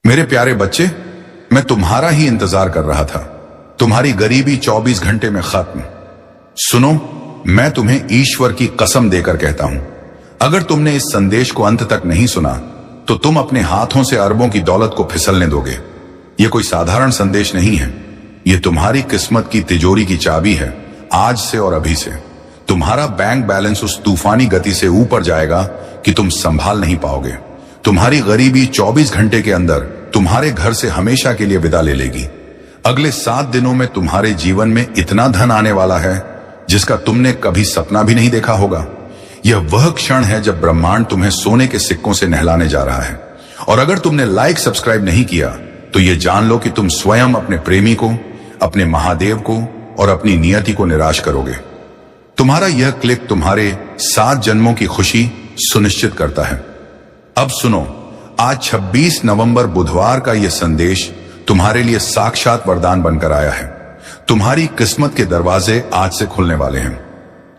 मेरे प्यारे बच्चे, मैं तुम्हारा ही इंतजार कर रहा था। तुम्हारी गरीबी 24 घंटे में खत्म। सुनो, मैं तुम्हें ईश्वर की कसम देकर कहता हूं, अगर तुमने इस संदेश को अंत तक नहीं सुना तो तुम अपने हाथों से अरबों की दौलत को फिसलने दोगे। यह कोई साधारण संदेश नहीं है, यह तुम्हारी किस्मत की तिजोरी की चाबी है। आज से और अभी से तुम्हारा बैंक बैलेंस उस तूफानी गति से ऊपर जाएगा कि तुम संभाल नहीं पाओगे। तुम्हारी गरीबी 24 घंटे के अंदर तुम्हारे घर से हमेशा के लिए विदा ले लेगी। अगले 7 दिनों में तुम्हारे जीवन में इतना धन आने वाला है जिसका तुमने कभी सपना भी नहीं देखा होगा। यह वह क्षण है जब ब्रह्मांड तुम्हें सोने के सिक्कों से नहलाने जा रहा है। और अगर तुमने लाइक सब्सक्राइब नहीं किया तो यह जान लो कि तुम स्वयं अपने प्रेमी को, अपने महादेव को और अपनी नियति को निराश करोगे। तुम्हारा यह क्लिक तुम्हारे 7 जन्मों की खुशी सुनिश्चित करता है। अब सुनो, आज 26 नवंबर बुधवार का यह संदेश तुम्हारे लिए साक्षात वरदान बनकर आया है। तुम्हारी किस्मत के दरवाजे आज से खुलने वाले हैं,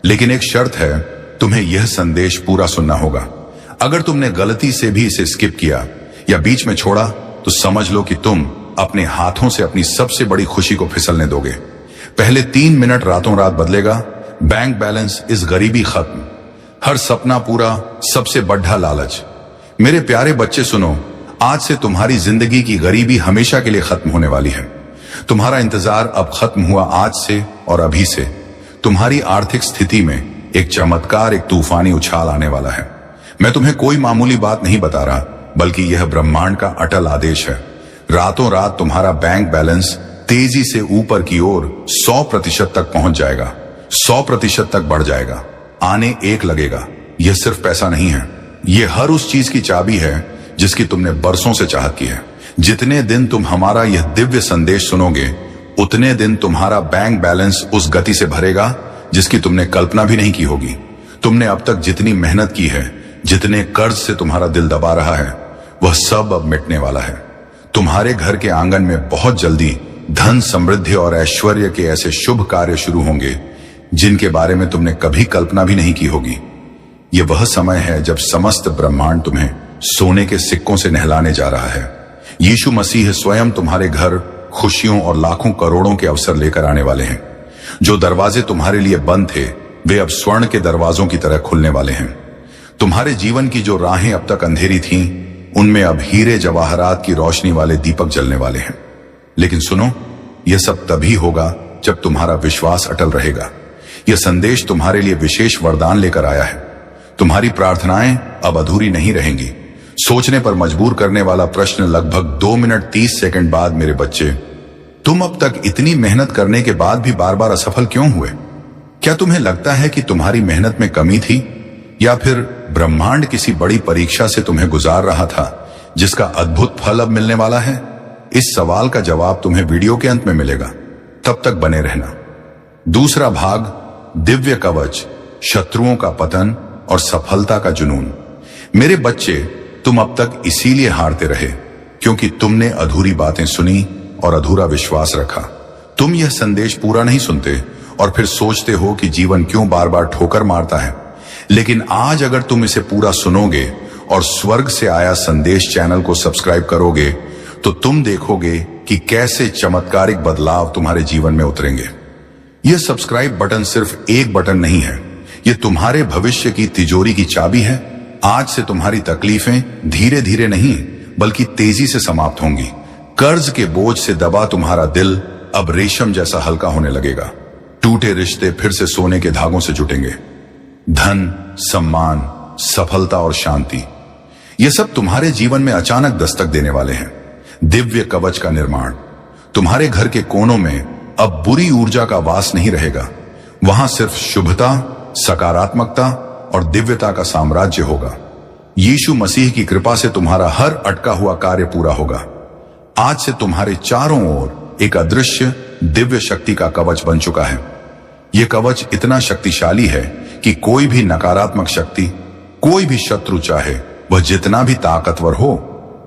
लेकिन एक शर्त है, तुम्हें यह संदेश पूरा सुनना होगा। अगर तुमने गलती से भी इसे स्किप किया या बीच में छोड़ा तो समझ लो कि तुम अपने हाथों से अपनी सबसे बड़ी खुशी को फिसलने दोगे। पहले 3 मिनट रातों रात बदलेगा। बैंक बैलेंस, इस गरीबी खत्म, हर सपना पूरा, सबसे बड़ा लालच। मेरे प्यारे बच्चे सुनो, आज से तुम्हारी जिंदगी की गरीबी हमेशा के लिए खत्म होने वाली है। तुम्हारा इंतजार अब खत्म हुआ। आज से और अभी से तुम्हारी आर्थिक स्थिति में एक चमत्कार, एक तूफानी उछाल आने वाला है। मैं तुम्हें कोई मामूली बात नहीं बता रहा, बल्कि यह ब्रह्मांड का अटल आदेश है। रातों रात तुम्हारा बैंक बैलेंस तेजी से ऊपर की ओर 100% तक पहुंच जाएगा, 100% तक बढ़ जाएगा। आने एक लगेगा। यह सिर्फ पैसा नहीं है, यह हर उस चीज की चाबी है जिसकी तुमने बरसों से चाहत की है। जितने दिन तुम हमारा यह दिव्य संदेश सुनोगे, उतने दिन तुम्हारा बैंक बैलेंस उस गति से भरेगा जिसकी तुमने कल्पना भी नहीं की होगी। तुमने अब तक जितनी मेहनत की है, जितने कर्ज से तुम्हारा दिल दबा रहा है, वह सब अब मिटने वाला है। तुम्हारे घर के आंगन में बहुत जल्दी धन, समृद्धि और ऐश्वर्य के ऐसे शुभ कार्य शुरू होंगे जिनके बारे में तुमने कभी कल्पना भी नहीं की होगी। यह वह समय है जब समस्त ब्रह्मांड तुम्हें सोने के सिक्कों से नहलाने जा रहा है। यीशु मसीह स्वयं तुम्हारे घर खुशियों और लाखों करोड़ों के अवसर लेकर आने वाले हैं। जो दरवाजे तुम्हारे लिए बंद थे, वे अब स्वर्ण के दरवाजों की तरह खुलने वाले हैं। तुम्हारे जीवन की जो राहें अब तक अंधेरी थीं, उनमें अब हीरे जवाहरात की रोशनी वाले दीपक जलने वाले हैं। लेकिन सुनो, यह सब तभी होगा जब तुम्हारा विश्वास अटल रहेगा। यह संदेश तुम्हारे लिए विशेष वरदान लेकर आया है। तुम्हारी प्रार्थनाएं अब अधूरी नहीं रहेंगी। सोचने पर मजबूर करने वाला प्रश्न लगभग 2 मिनट 30 सेकंड बाद, मेरे बच्चे, तुम अब तक इतनी मेहनत करने के बाद भी बार बार असफल क्यों हुए? क्या तुम्हें लगता है कि तुम्हारी मेहनत में कमी थी, या फिर ब्रह्मांड किसी बड़ी परीक्षा से तुम्हें गुजार रहा था जिसका अद्भुत फल अब मिलने वाला है? इस सवाल का जवाब तुम्हें वीडियो के अंत में मिलेगा। तब तक बने रहना। दूसरा भाग, दिव्य कवच, शत्रुओं का पतन और सफलता का जुनून। मेरे बच्चे, तुम अब तक इसीलिए हारते रहे क्योंकि तुमने अधूरी बातें सुनी और अधूरा विश्वास रखा। तुम यह संदेश पूरा नहीं सुनते और फिर सोचते हो कि जीवन क्यों बार बार ठोकर मारता है। लेकिन आज अगर तुम इसे पूरा सुनोगे और स्वर्ग से आया संदेश चैनल को सब्सक्राइब करोगे, तो तुम देखोगे कि कैसे चमत्कारिक बदलाव तुम्हारे जीवन में उतरेंगे। यह सब्सक्राइब बटन सिर्फ एक बटन नहीं है, यह तुम्हारे भविष्य की तिजोरी की चाबी है। आज से तुम्हारी तकलीफें धीरे धीरे नहीं, बल्कि तेजी से समाप्त होंगी। कर्ज के बोझ से दबा तुम्हारा दिल अब रेशम जैसा हल्का होने लगेगा। टूटे रिश्ते फिर से सोने के धागों से जुटेंगे। धन, सम्मान, सफलता और शांति, ये सब तुम्हारे जीवन में अचानक दस्तक देने वाले हैं। दिव्य कवच का निर्माण। तुम्हारे घर के कोनों में अब बुरी ऊर्जा का वास नहीं रहेगा। वहां सिर्फ शुभता, सकारात्मकता और दिव्यता का साम्राज्य होगा। यीशु मसीह की कृपा से तुम्हारा हर अटका हुआ कार्य पूरा होगा। आज से तुम्हारे चारों ओर एक अदृश्य दिव्य शक्ति का कवच बन चुका है। यह कवच इतना शक्तिशाली है कि कोई भी नकारात्मक शक्ति, कोई भी शत्रु, चाहे वह जितना भी ताकतवर हो,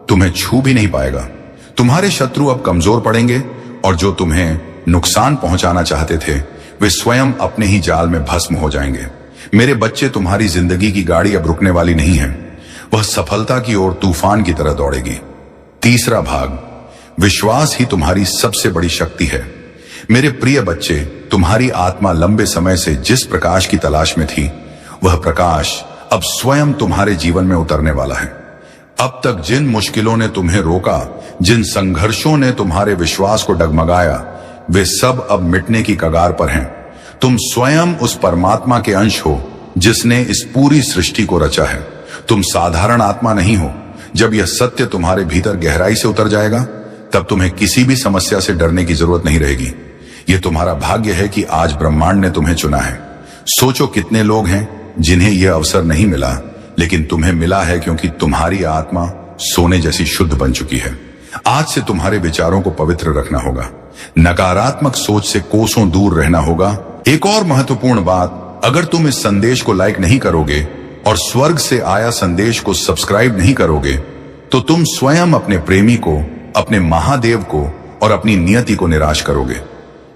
तुम्हें छू भी नहीं पाएगा। तुम्हारे शत्रु अब कमजोर पड़ेंगे और जो तुम्हें नुकसान पहुंचाना चाहते थे, वे स्वयं अपने ही जाल में भस्म हो जाएंगे। मेरे बच्चे, तुम्हारी जिंदगी की गाड़ी अब रुकने वाली नहीं है। वह सफलता की ओर तूफान की तरह दौड़ेगी। तीसरा भाग, विश्वास ही तुम्हारी सबसे बड़ी शक्ति है। मेरे प्रिय बच्चे, तुम्हारी आत्मा लंबे समय से जिस प्रकाश की तलाश में थी, वह प्रकाश अब स्वयं तुम्हारे जीवन में उतरने वाला है। अब तक जिन मुश्किलों ने तुम्हें रोका, जिन संघर्षों ने तुम्हारे विश्वास को डगमगाया, वे सब अब मिटने की कगार पर हैं। तुम स्वयं उस परमात्मा के अंश हो जिसने इस पूरी सृष्टि को रचा है। तुम साधारण आत्मा नहीं हो। जब यह सत्य तुम्हारे भीतर गहराई से उतर जाएगा, तब तुम्हें किसी भी समस्या से डरने की जरूरत नहीं रहेगी। यह तुम्हारा भाग्य है कि आज ब्रह्मांड ने तुम्हें चुना है। सोचो कितने लोग हैं जिन्हें यह अवसर नहीं मिला, लेकिन तुम्हें मिला है क्योंकि तुम्हारी आत्मा सोने जैसी शुद्ध बन चुकी है। आज से तुम्हारे विचारों को पवित्र रखना होगा, नकारात्मक सोच से कोसों दूर रहना होगा। एक और महत्वपूर्ण बात, अगर तुम इस संदेश को लाइक नहीं करोगे और स्वर्ग से आया संदेश को सब्सक्राइब नहीं करोगे, तो तुम स्वयं अपने प्रेमी को, अपने महादेव को और अपनी नियति को निराश करोगे।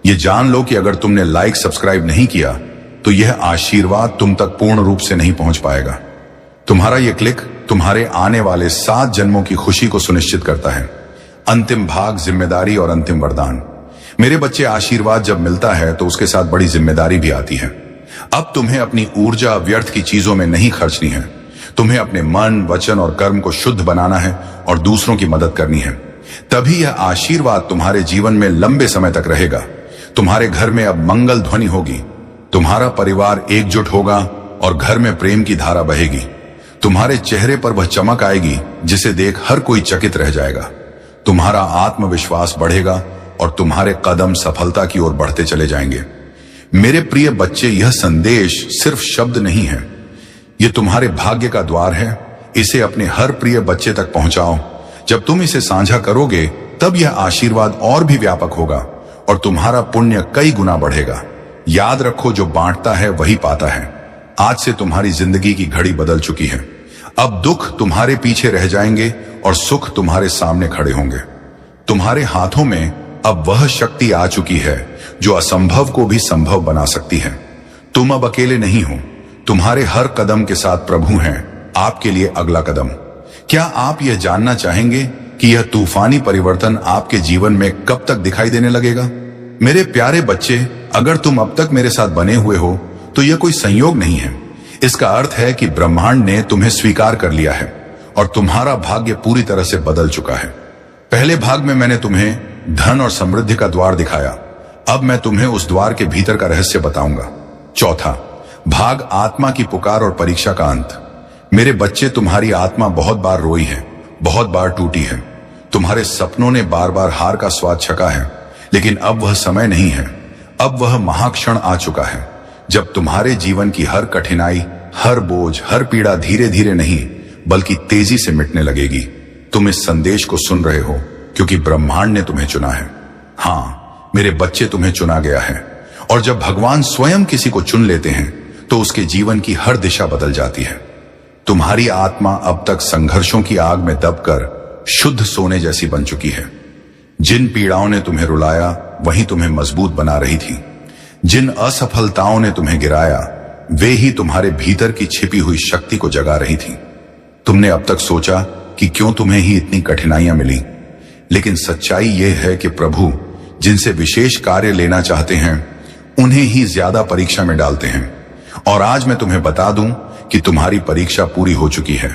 ये जान लो कि अगर तुमने लाइक सब्सक्राइब नहीं किया, तो यह आशीर्वाद तुम तक पूर्ण रूप से नहीं पहुंच पाएगा। तुम्हारा यह क्लिक तुम्हारे आने वाले 7 जन्मों की खुशी को सुनिश्चित करता है। अंतिम भाग, जिम्मेदारी और अंतिम वरदान। मेरे बच्चे, आशीर्वाद जब मिलता है तो उसके साथ बड़ी जिम्मेदारी भी आती है। अब तुम्हें अपनी ऊर्जा व्यर्थ की चीजों में नहीं खर्चनी है। तुम्हें अपने मन, वचन और कर्म को शुद्ध बनाना है और दूसरों की मदद करनी है। तभी यह आशीर्वाद तुम्हारे जीवन में लंबे समय तक रहेगा। तुम्हारे घर में अब मंगल ध्वनि होगी, तुम्हारा परिवार एकजुट होगा और घर में प्रेम की धारा बहेगी। तुम्हारे चेहरे पर वह चमक आएगी जिसे देख हर कोई चकित रह जाएगा। तुम्हारा आत्मविश्वास बढ़ेगा और तुम्हारे कदम सफलता की ओर बढ़ते चले जाएंगे। मेरे प्रिय बच्चे, यह संदेश सिर्फ शब्द नहीं है, यह तुम्हारे भाग्य का द्वार है। इसे अपने हर प्रिय बच्चे तक पहुंचाओ। जब तुम इसे साझा करोगे, तब यह आशीर्वाद और भी व्यापक होगा और तुम्हारा पुण्य कई गुना बढ़ेगा। याद रखो, जो बांटता है वही पाता है। आज से तुम्हारी जिंदगी की घड़ी बदल चुकी है। अब दुख तुम्हारे पीछे रह जाएंगे और सुख तुम्हारे सामने खड़े होंगे। तुम्हारे हाथों में अब वह शक्ति आ चुकी है जो असंभव को भी संभव बना सकती है। तुम अब अकेले नहीं हो। तुम्हारे हर कदम के साथ प्रभु हैं आपके लिए अगला कदम। क्या आप यह जानना चाहेंगे कि यह तूफानी परिवर्तन आपके जीवन में कब तक दिखाई देने लगेगा? मेरे प्यारे बच्चे, अगर तुम अब तक मेरे साथ बने हुए हो, तो यह कोई संयोग नहीं है। इसका अर्थ है कि ब्रह्मांड ने तुम्हें स्वीकार कर लिया है और तुम्हारा भाग्य पूरी तरह से बदल चुका है। पहले भाग में मैंने तुम्हें धन और समृद्धि का द्वार दिखाया। अब मैं तुम्हें उस द्वार के भीतर का रहस्य बताऊंगा। चौथा भाग, आत्मा की पुकार और परीक्षा का अंत। मेरे बच्चे, तुम्हारी आत्मा बहुत बार रोई है, बहुत बार टूटी है। तुम्हारे सपनों ने बार बार हार का स्वाद चखा है, लेकिन अब वह समय नहीं है। अब वह महाक्षण आ चुका है जब तुम्हारे जीवन की हर कठिनाई, हर बोझ, हर पीड़ा धीरे धीरे नहीं बल्कि तेजी से मिटने लगेगी। तुम इस संदेश को सुन रहे हो क्योंकि ब्रह्मांड ने तुम्हें चुना है। हाँ मेरे बच्चे, तुम्हें चुना गया है। और जब भगवान स्वयं किसी को चुन लेते हैं तो उसके जीवन की हर दिशा बदल जाती है। तुम्हारी आत्मा अब तक संघर्षों की आग में दबकर शुद्ध सोने जैसी बन चुकी है। जिन पीड़ाओं ने तुम्हें रुलाया, वही तुम्हें मजबूत बना रही थी। जिन असफलताओं ने तुम्हें गिराया, वे ही तुम्हारे भीतर की छिपी हुई शक्ति को जगा रही थी। तुमने अब तक सोचा कि क्यों तुम्हें ही इतनी कठिनाइयां मिली, लेकिन सच्चाई यह है कि प्रभु जिनसे विशेष कार्य लेना चाहते हैं, उन्हें ही ज्यादा परीक्षा में डालते हैं। और आज मैं तुम्हें बता दूं कि तुम्हारी परीक्षा पूरी हो चुकी है।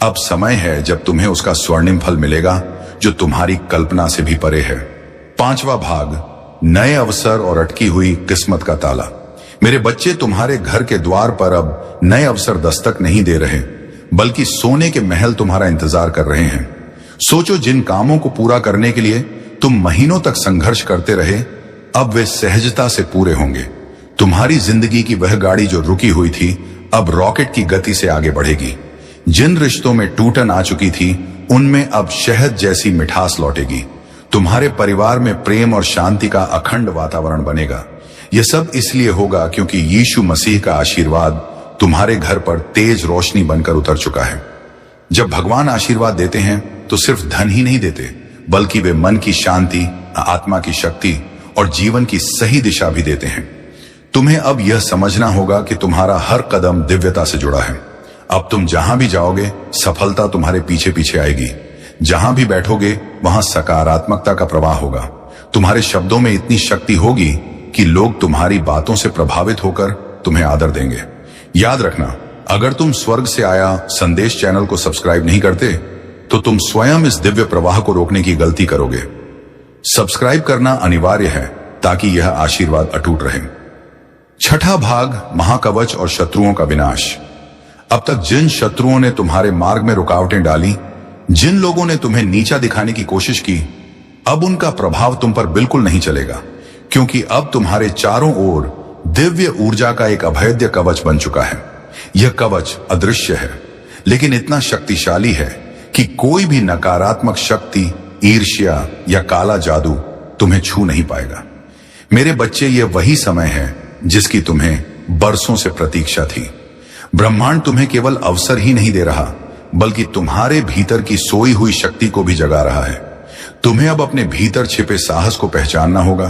अब समय है जब तुम्हें उसका स्वर्णिम फल मिलेगा जो तुम्हारी कल्पना से भी परे है। पांचवा भाग, नए अवसर और अटकी हुई किस्मत का ताला। मेरे बच्चे, तुम्हारे घर के द्वार पर अब नए अवसर दस्तक नहीं दे रहे, बल्कि सोने के महल तुम्हारा इंतजार कर रहे हैं। सोचो, जिन कामों को पूरा करने के लिए तुम महीनों तक संघर्ष करते रहे, अब वे सहजता से पूरे होंगे। तुम्हारी जिंदगी की वह गाड़ी जो रुकी हुई थी, अब रॉकेट की गति से आगे बढ़ेगी। जिन रिश्तों में टूटन आ चुकी थी, उनमें अब शहद जैसी मिठास लौटेगी। तुम्हारे परिवार में प्रेम और शांति का अखंड वातावरण बनेगा। यह सब इसलिए होगा क्योंकि यीशु मसीह का आशीर्वाद तुम्हारे घर पर तेज रोशनी बनकर उतर चुका है। जब भगवान आशीर्वाद देते हैं तो सिर्फ धन ही नहीं देते, बल्कि वे मन की शांति, आत्मा की शक्ति और जीवन की सही दिशा भी देते हैं। तुम्हें अब यह समझना होगा कि तुम्हारा हर कदम दिव्यता से जुड़ा है। अब तुम जहां भी जाओगे, सफलता तुम्हारे पीछे पीछे आएगी। जहां भी बैठोगे वहां सकारात्मकता का प्रवाह होगा। तुम्हारे शब्दों में इतनी शक्ति होगी कि लोग तुम्हारी बातों से प्रभावित होकर तुम्हें आदर देंगे। याद रखना, अगर तुम स्वर्ग से आया संदेश चैनल को सब्सक्राइब नहीं करते तो तुम स्वयं इस दिव्य प्रवाह को रोकने की गलती करोगे। सब्सक्राइब करना अनिवार्य है ताकि यह आशीर्वाद अटूट रहे। छठा भाग, महाकवच और शत्रुओं का विनाश। अब तक जिन शत्रुओं ने तुम्हारे मार्ग में रुकावटें डाली, जिन लोगों ने तुम्हें नीचा दिखाने की कोशिश की, अब उनका प्रभाव तुम पर बिल्कुल नहीं चलेगा, क्योंकि अब तुम्हारे चारों ओर दिव्य ऊर्जा का एक अभेद्य कवच बन चुका है। यह कवच अदृश्य है, लेकिन इतना शक्तिशाली है कि कोई भी नकारात्मक शक्ति, ईर्ष्या या काला जादू तुम्हें छू नहीं पाएगा। मेरे बच्चे, यह वही समय है जिसकी तुम्हें बरसों से प्रतीक्षा थी। ब्रह्मांड तुम्हें केवल अवसर ही नहीं दे रहा, बल्कि तुम्हारे भीतर की सोई हुई शक्ति को भी जगा रहा है। तुम्हें अब अपने भीतर छिपे साहस को पहचानना होगा।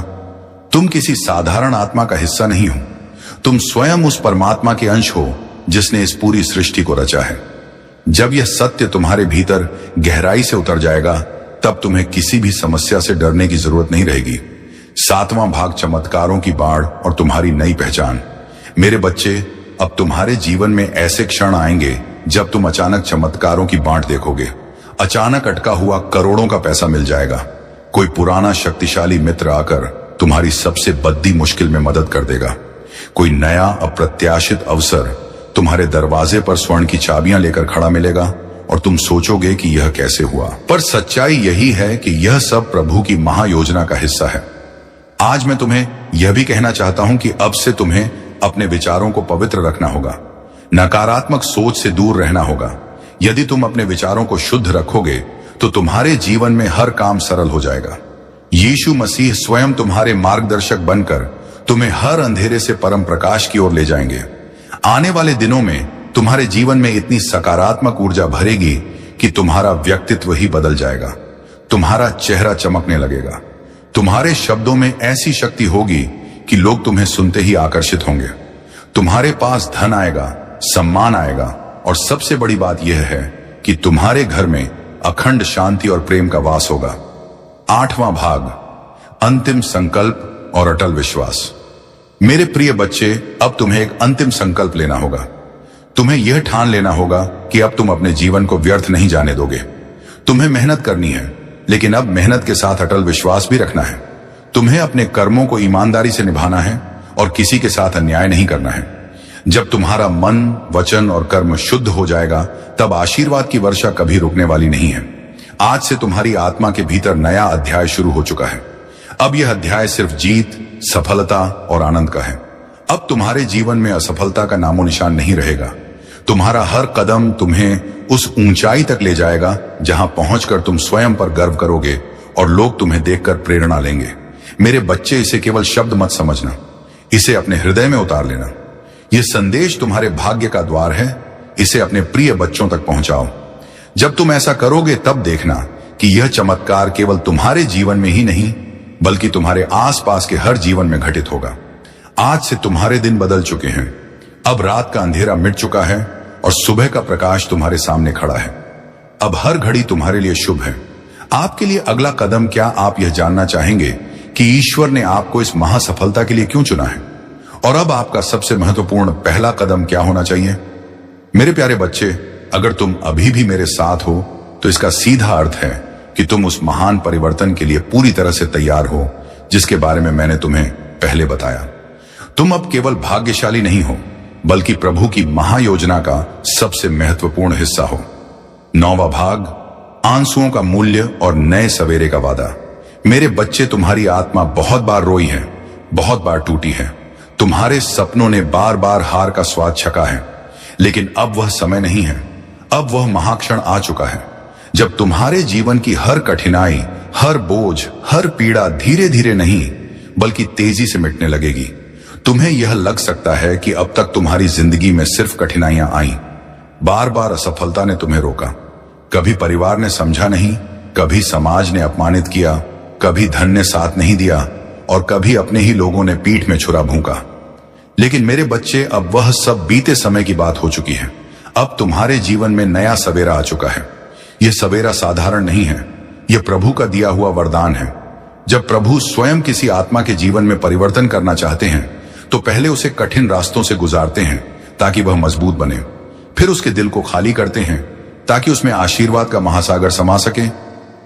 तुम किसी साधारण आत्मा का हिस्सा नहीं हो, तुम स्वयं उस परमात्मा के अंश हो जिसने इस पूरी सृष्टि को रचा है। जब यह सत्य तुम्हारे भीतर गहराई से उतर जाएगा, तब तुम्हें किसी भी समस्या से डरने की जरूरत नहीं रहेगी। सातवां भाग, चमत्कारों की बाढ़ और तुम्हारी नई पहचान। मेरे बच्चे, अब तुम्हारे जीवन में ऐसे क्षण आएंगे जब तुम अचानक चमत्कारों की बाढ़ देखोगे। अचानक अटका हुआ करोड़ों का पैसा मिल जाएगा। कोई पुराना शक्तिशाली मित्र आकर तुम्हारी सबसे बद्दी मुश्किल में मदद कर देगा। कोई नया अप्रत्याशित अवसर तुम्हारे दरवाजे पर स्वर्ण की चाबियां लेकर खड़ा मिलेगा और तुम सोचोगे कि यह कैसे हुआ। पर सच्चाई यही है कि यह सब प्रभु की महायोजना का हिस्सा है। आज मैं तुम्हें यह भी कहना चाहता हूं कि अब से तुम्हें अपने विचारों को पवित्र रखना होगा, नकारात्मक सोच से दूर रहना होगा। यदि तुम अपने विचारों को शुद्ध रखोगे तो तुम्हारे जीवन में हर काम सरल हो जाएगा। यीशु मसीह स्वयं तुम्हारे मार्गदर्शक बनकर तुम्हें हर अंधेरे से परम प्रकाश की ओर ले जाएंगे। आने वाले दिनों में तुम्हारे जीवन में इतनी सकारात्मक ऊर्जा भरेगी कि तुम्हारा व्यक्तित्व ही बदल जाएगा। तुम्हारा चेहरा चमकने लगेगा। तुम्हारे शब्दों में ऐसी शक्ति होगी कि लोग तुम्हें सुनते ही आकर्षित होंगे। तुम्हारे पास धन आएगा, सम्मान आएगा और सबसे बड़ी बात यह है कि तुम्हारे घर में अखंड शांति और प्रेम का वास होगा। आठवां भाग, अंतिम संकल्प और अटल विश्वास। मेरे प्रिय बच्चे, अब तुम्हें एक अंतिम संकल्प लेना होगा। तुम्हें यह ठान लेना होगा कि अब तुम अपने जीवन को व्यर्थ नहीं जाने दोगे। तुम्हें मेहनत करनी है, लेकिन अब मेहनत के साथ अटल विश्वास भी रखना है। तुम्हें अपने कर्मों को ईमानदारी से निभाना है और किसी के साथ अन्याय नहीं करना है। जब तुम्हारा मन, वचन और कर्म शुद्ध हो जाएगा, तब आशीर्वाद की वर्षा कभी रुकने वाली नहीं है। आज से तुम्हारी आत्मा के भीतर नया अध्याय शुरू हो चुका है। अब यह अध्याय सिर्फ जीत, सफलता और आनंद का है। अब तुम्हारे जीवन में असफलता का नामो निशान नहीं रहेगा। तुम्हारा हर कदम तुम्हें उस ऊंचाई तक ले जाएगा जहां पहुंचकर तुम स्वयं पर गर्व करोगे और लोग तुम्हें देखकर प्रेरणा लेंगे। मेरे बच्चे, इसे केवल शब्द मत समझना, इसे अपने हृदय में उतार लेना। यह संदेश तुम्हारे भाग्य का द्वार है। इसे अपने प्रिय बच्चों तक पहुंचाओ। जब तुम ऐसा करोगे, तब देखना कि यह चमत्कार केवल तुम्हारे जीवन में ही नहीं, बल्कि तुम्हारे आसपास के हर जीवन में घटित होगा। आज से तुम्हारे दिन बदल चुके हैं। अब रात का अंधेरा मिट चुका है और सुबह का प्रकाश तुम्हारे सामने खड़ा है। अब हर घड़ी तुम्हारे लिए शुभ है। आपके लिए अगला कदम क्या, आप यह जानना चाहेंगे कि ईश्वर ने आपको इस महासफलता के लिए क्यों चुना है, और अब आपका सबसे महत्वपूर्ण पहला कदम क्या होना चाहिए। मेरे प्यारे बच्चे, अगर तुम अभी भी मेरे साथ हो तो इसका सीधा अर्थ है कि तुम उस महान परिवर्तन के लिए पूरी तरह से तैयार हो जिसके बारे में मैंने तुम्हें पहले बताया। तुम अब केवल भाग्यशाली नहीं हो, बल्कि प्रभु की महायोजना का सबसे महत्वपूर्ण हिस्सा हो। 9वां भाग, आंसुओं का मूल्य और नए सवेरे का वादा। मेरे बच्चे, तुम्हारी आत्मा बहुत बार रोई है, बहुत बार टूटी है। तुम्हारे सपनों ने बार बार हार का स्वाद छका है, लेकिन अब वह समय नहीं है। अब वह महाक्षण आ चुका है जब तुम्हारे जीवन की हर कठिनाई, हर बोझ, हर पीड़ा धीरे धीरे नहीं बल्कि तेजी से मिटने लगेगी। तुम्हें यह लग सकता है कि अब तक तुम्हारी जिंदगी में सिर्फ कठिनाइयां आईं। बार बार असफलता ने तुम्हें रोका। कभी परिवार ने समझा नहीं, कभी समाज ने अपमानित किया, कभी धन ने साथ नहीं दिया और कभी अपने ही लोगों ने पीठ में छुरा भूंका। लेकिन मेरे बच्चे, अब वह सब बीते समय की बात हो चुकी है। अब तुम्हारे जीवन में नया सवेरा आ चुका है। यह सवेरा साधारण नहीं है, यह प्रभु का दिया हुआ वरदान है। जब प्रभु स्वयं किसी आत्मा के जीवन में परिवर्तन करना चाहते हैं तो पहले उसे कठिन रास्तों से गुजारते हैं ताकि वह मजबूत बने। फिर उसके दिल को खाली करते हैं ताकि उसमें आशीर्वाद का महासागर समा सके।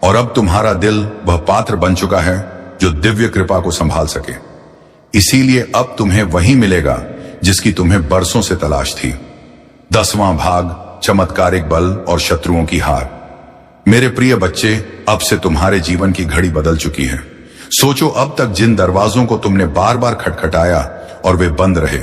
और अब तुम्हारा दिल वह पात्र बन चुका है जो दिव्य कृपा को संभाल सके। इसीलिए अब तुम्हें वही मिलेगा जिसकी तुम्हें बरसों से तलाश थी। 10वां भाग, चमत्कारिक बल और शत्रुओं की हार। मेरे प्रिय बच्चे, अब से तुम्हारे जीवन की घड़ी बदल चुकी है। सोचो, अब तक जिन दरवाजों को तुमने बार बार खटखटाया और वे बंद रहे,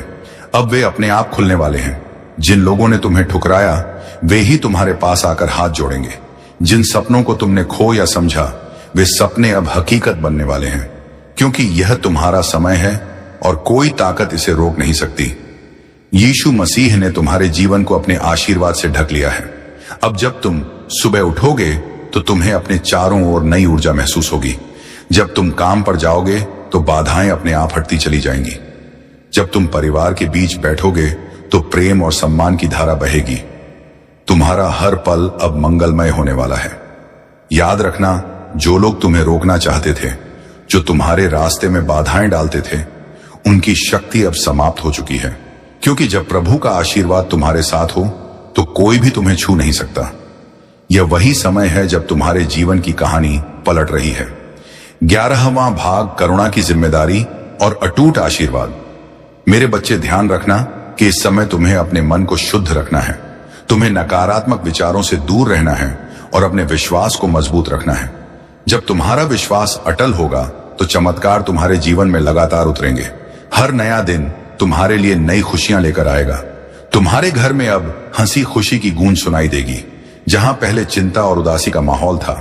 अब वे अपने आप खुलने वाले हैं। जिन लोगों ने तुम्हें ठुकराया वे ही तुम्हारे पास आकर हाथ जोड़ेंगे। जिन सपनों को तुमने खो या समझा वे सपने अब हकीकत बनने वाले हैं, क्योंकि यह तुम्हारा समय है और कोई ताकत इसे रोक नहीं सकती। यीशु मसीह ने तुम्हारे जीवन को अपने आशीर्वाद से ढक लिया है। अब जब तुम सुबह उठोगे तो तुम्हें अपने चारों ओर नई ऊर्जा महसूस होगी। जब तुम काम पर जाओगे तो बाधाएं अपने आप हटती चली जाएंगी। जब तुम परिवार के बीच बैठोगे तो प्रेम और सम्मान की धारा बहेगी। तुम्हारा हर पल अब मंगलमय होने वाला है। याद रखना, जो लोग तुम्हें रोकना चाहते थे, जो तुम्हारे रास्ते में बाधाएं डालते थे, उनकी शक्ति अब समाप्त हो चुकी है। क्योंकि जब प्रभु का आशीर्वाद तुम्हारे साथ हो तो कोई भी तुम्हें छू नहीं सकता। यह वही समय है जब तुम्हारे जीवन की कहानी पलट रही है। 11वां भाग, करुणा की जिम्मेदारी और अटूट आशीर्वाद। मेरे बच्चे, ध्यान रखना कि इस समय तुम्हें अपने मन को शुद्ध रखना है। तुम्हें नकारात्मक विचारों से दूर रहना है और अपने विश्वास को मजबूत रखना है। जब तुम्हारा विश्वास अटल होगा तो चमत्कार तुम्हारे जीवन में लगातार उतरेंगे। हर नया दिन तुम्हारे लिए नई खुशियां लेकर आएगा। तुम्हारे घर में अब हंसी खुशी की गूंज सुनाई देगी। जहां पहले चिंता और उदासी का माहौल था,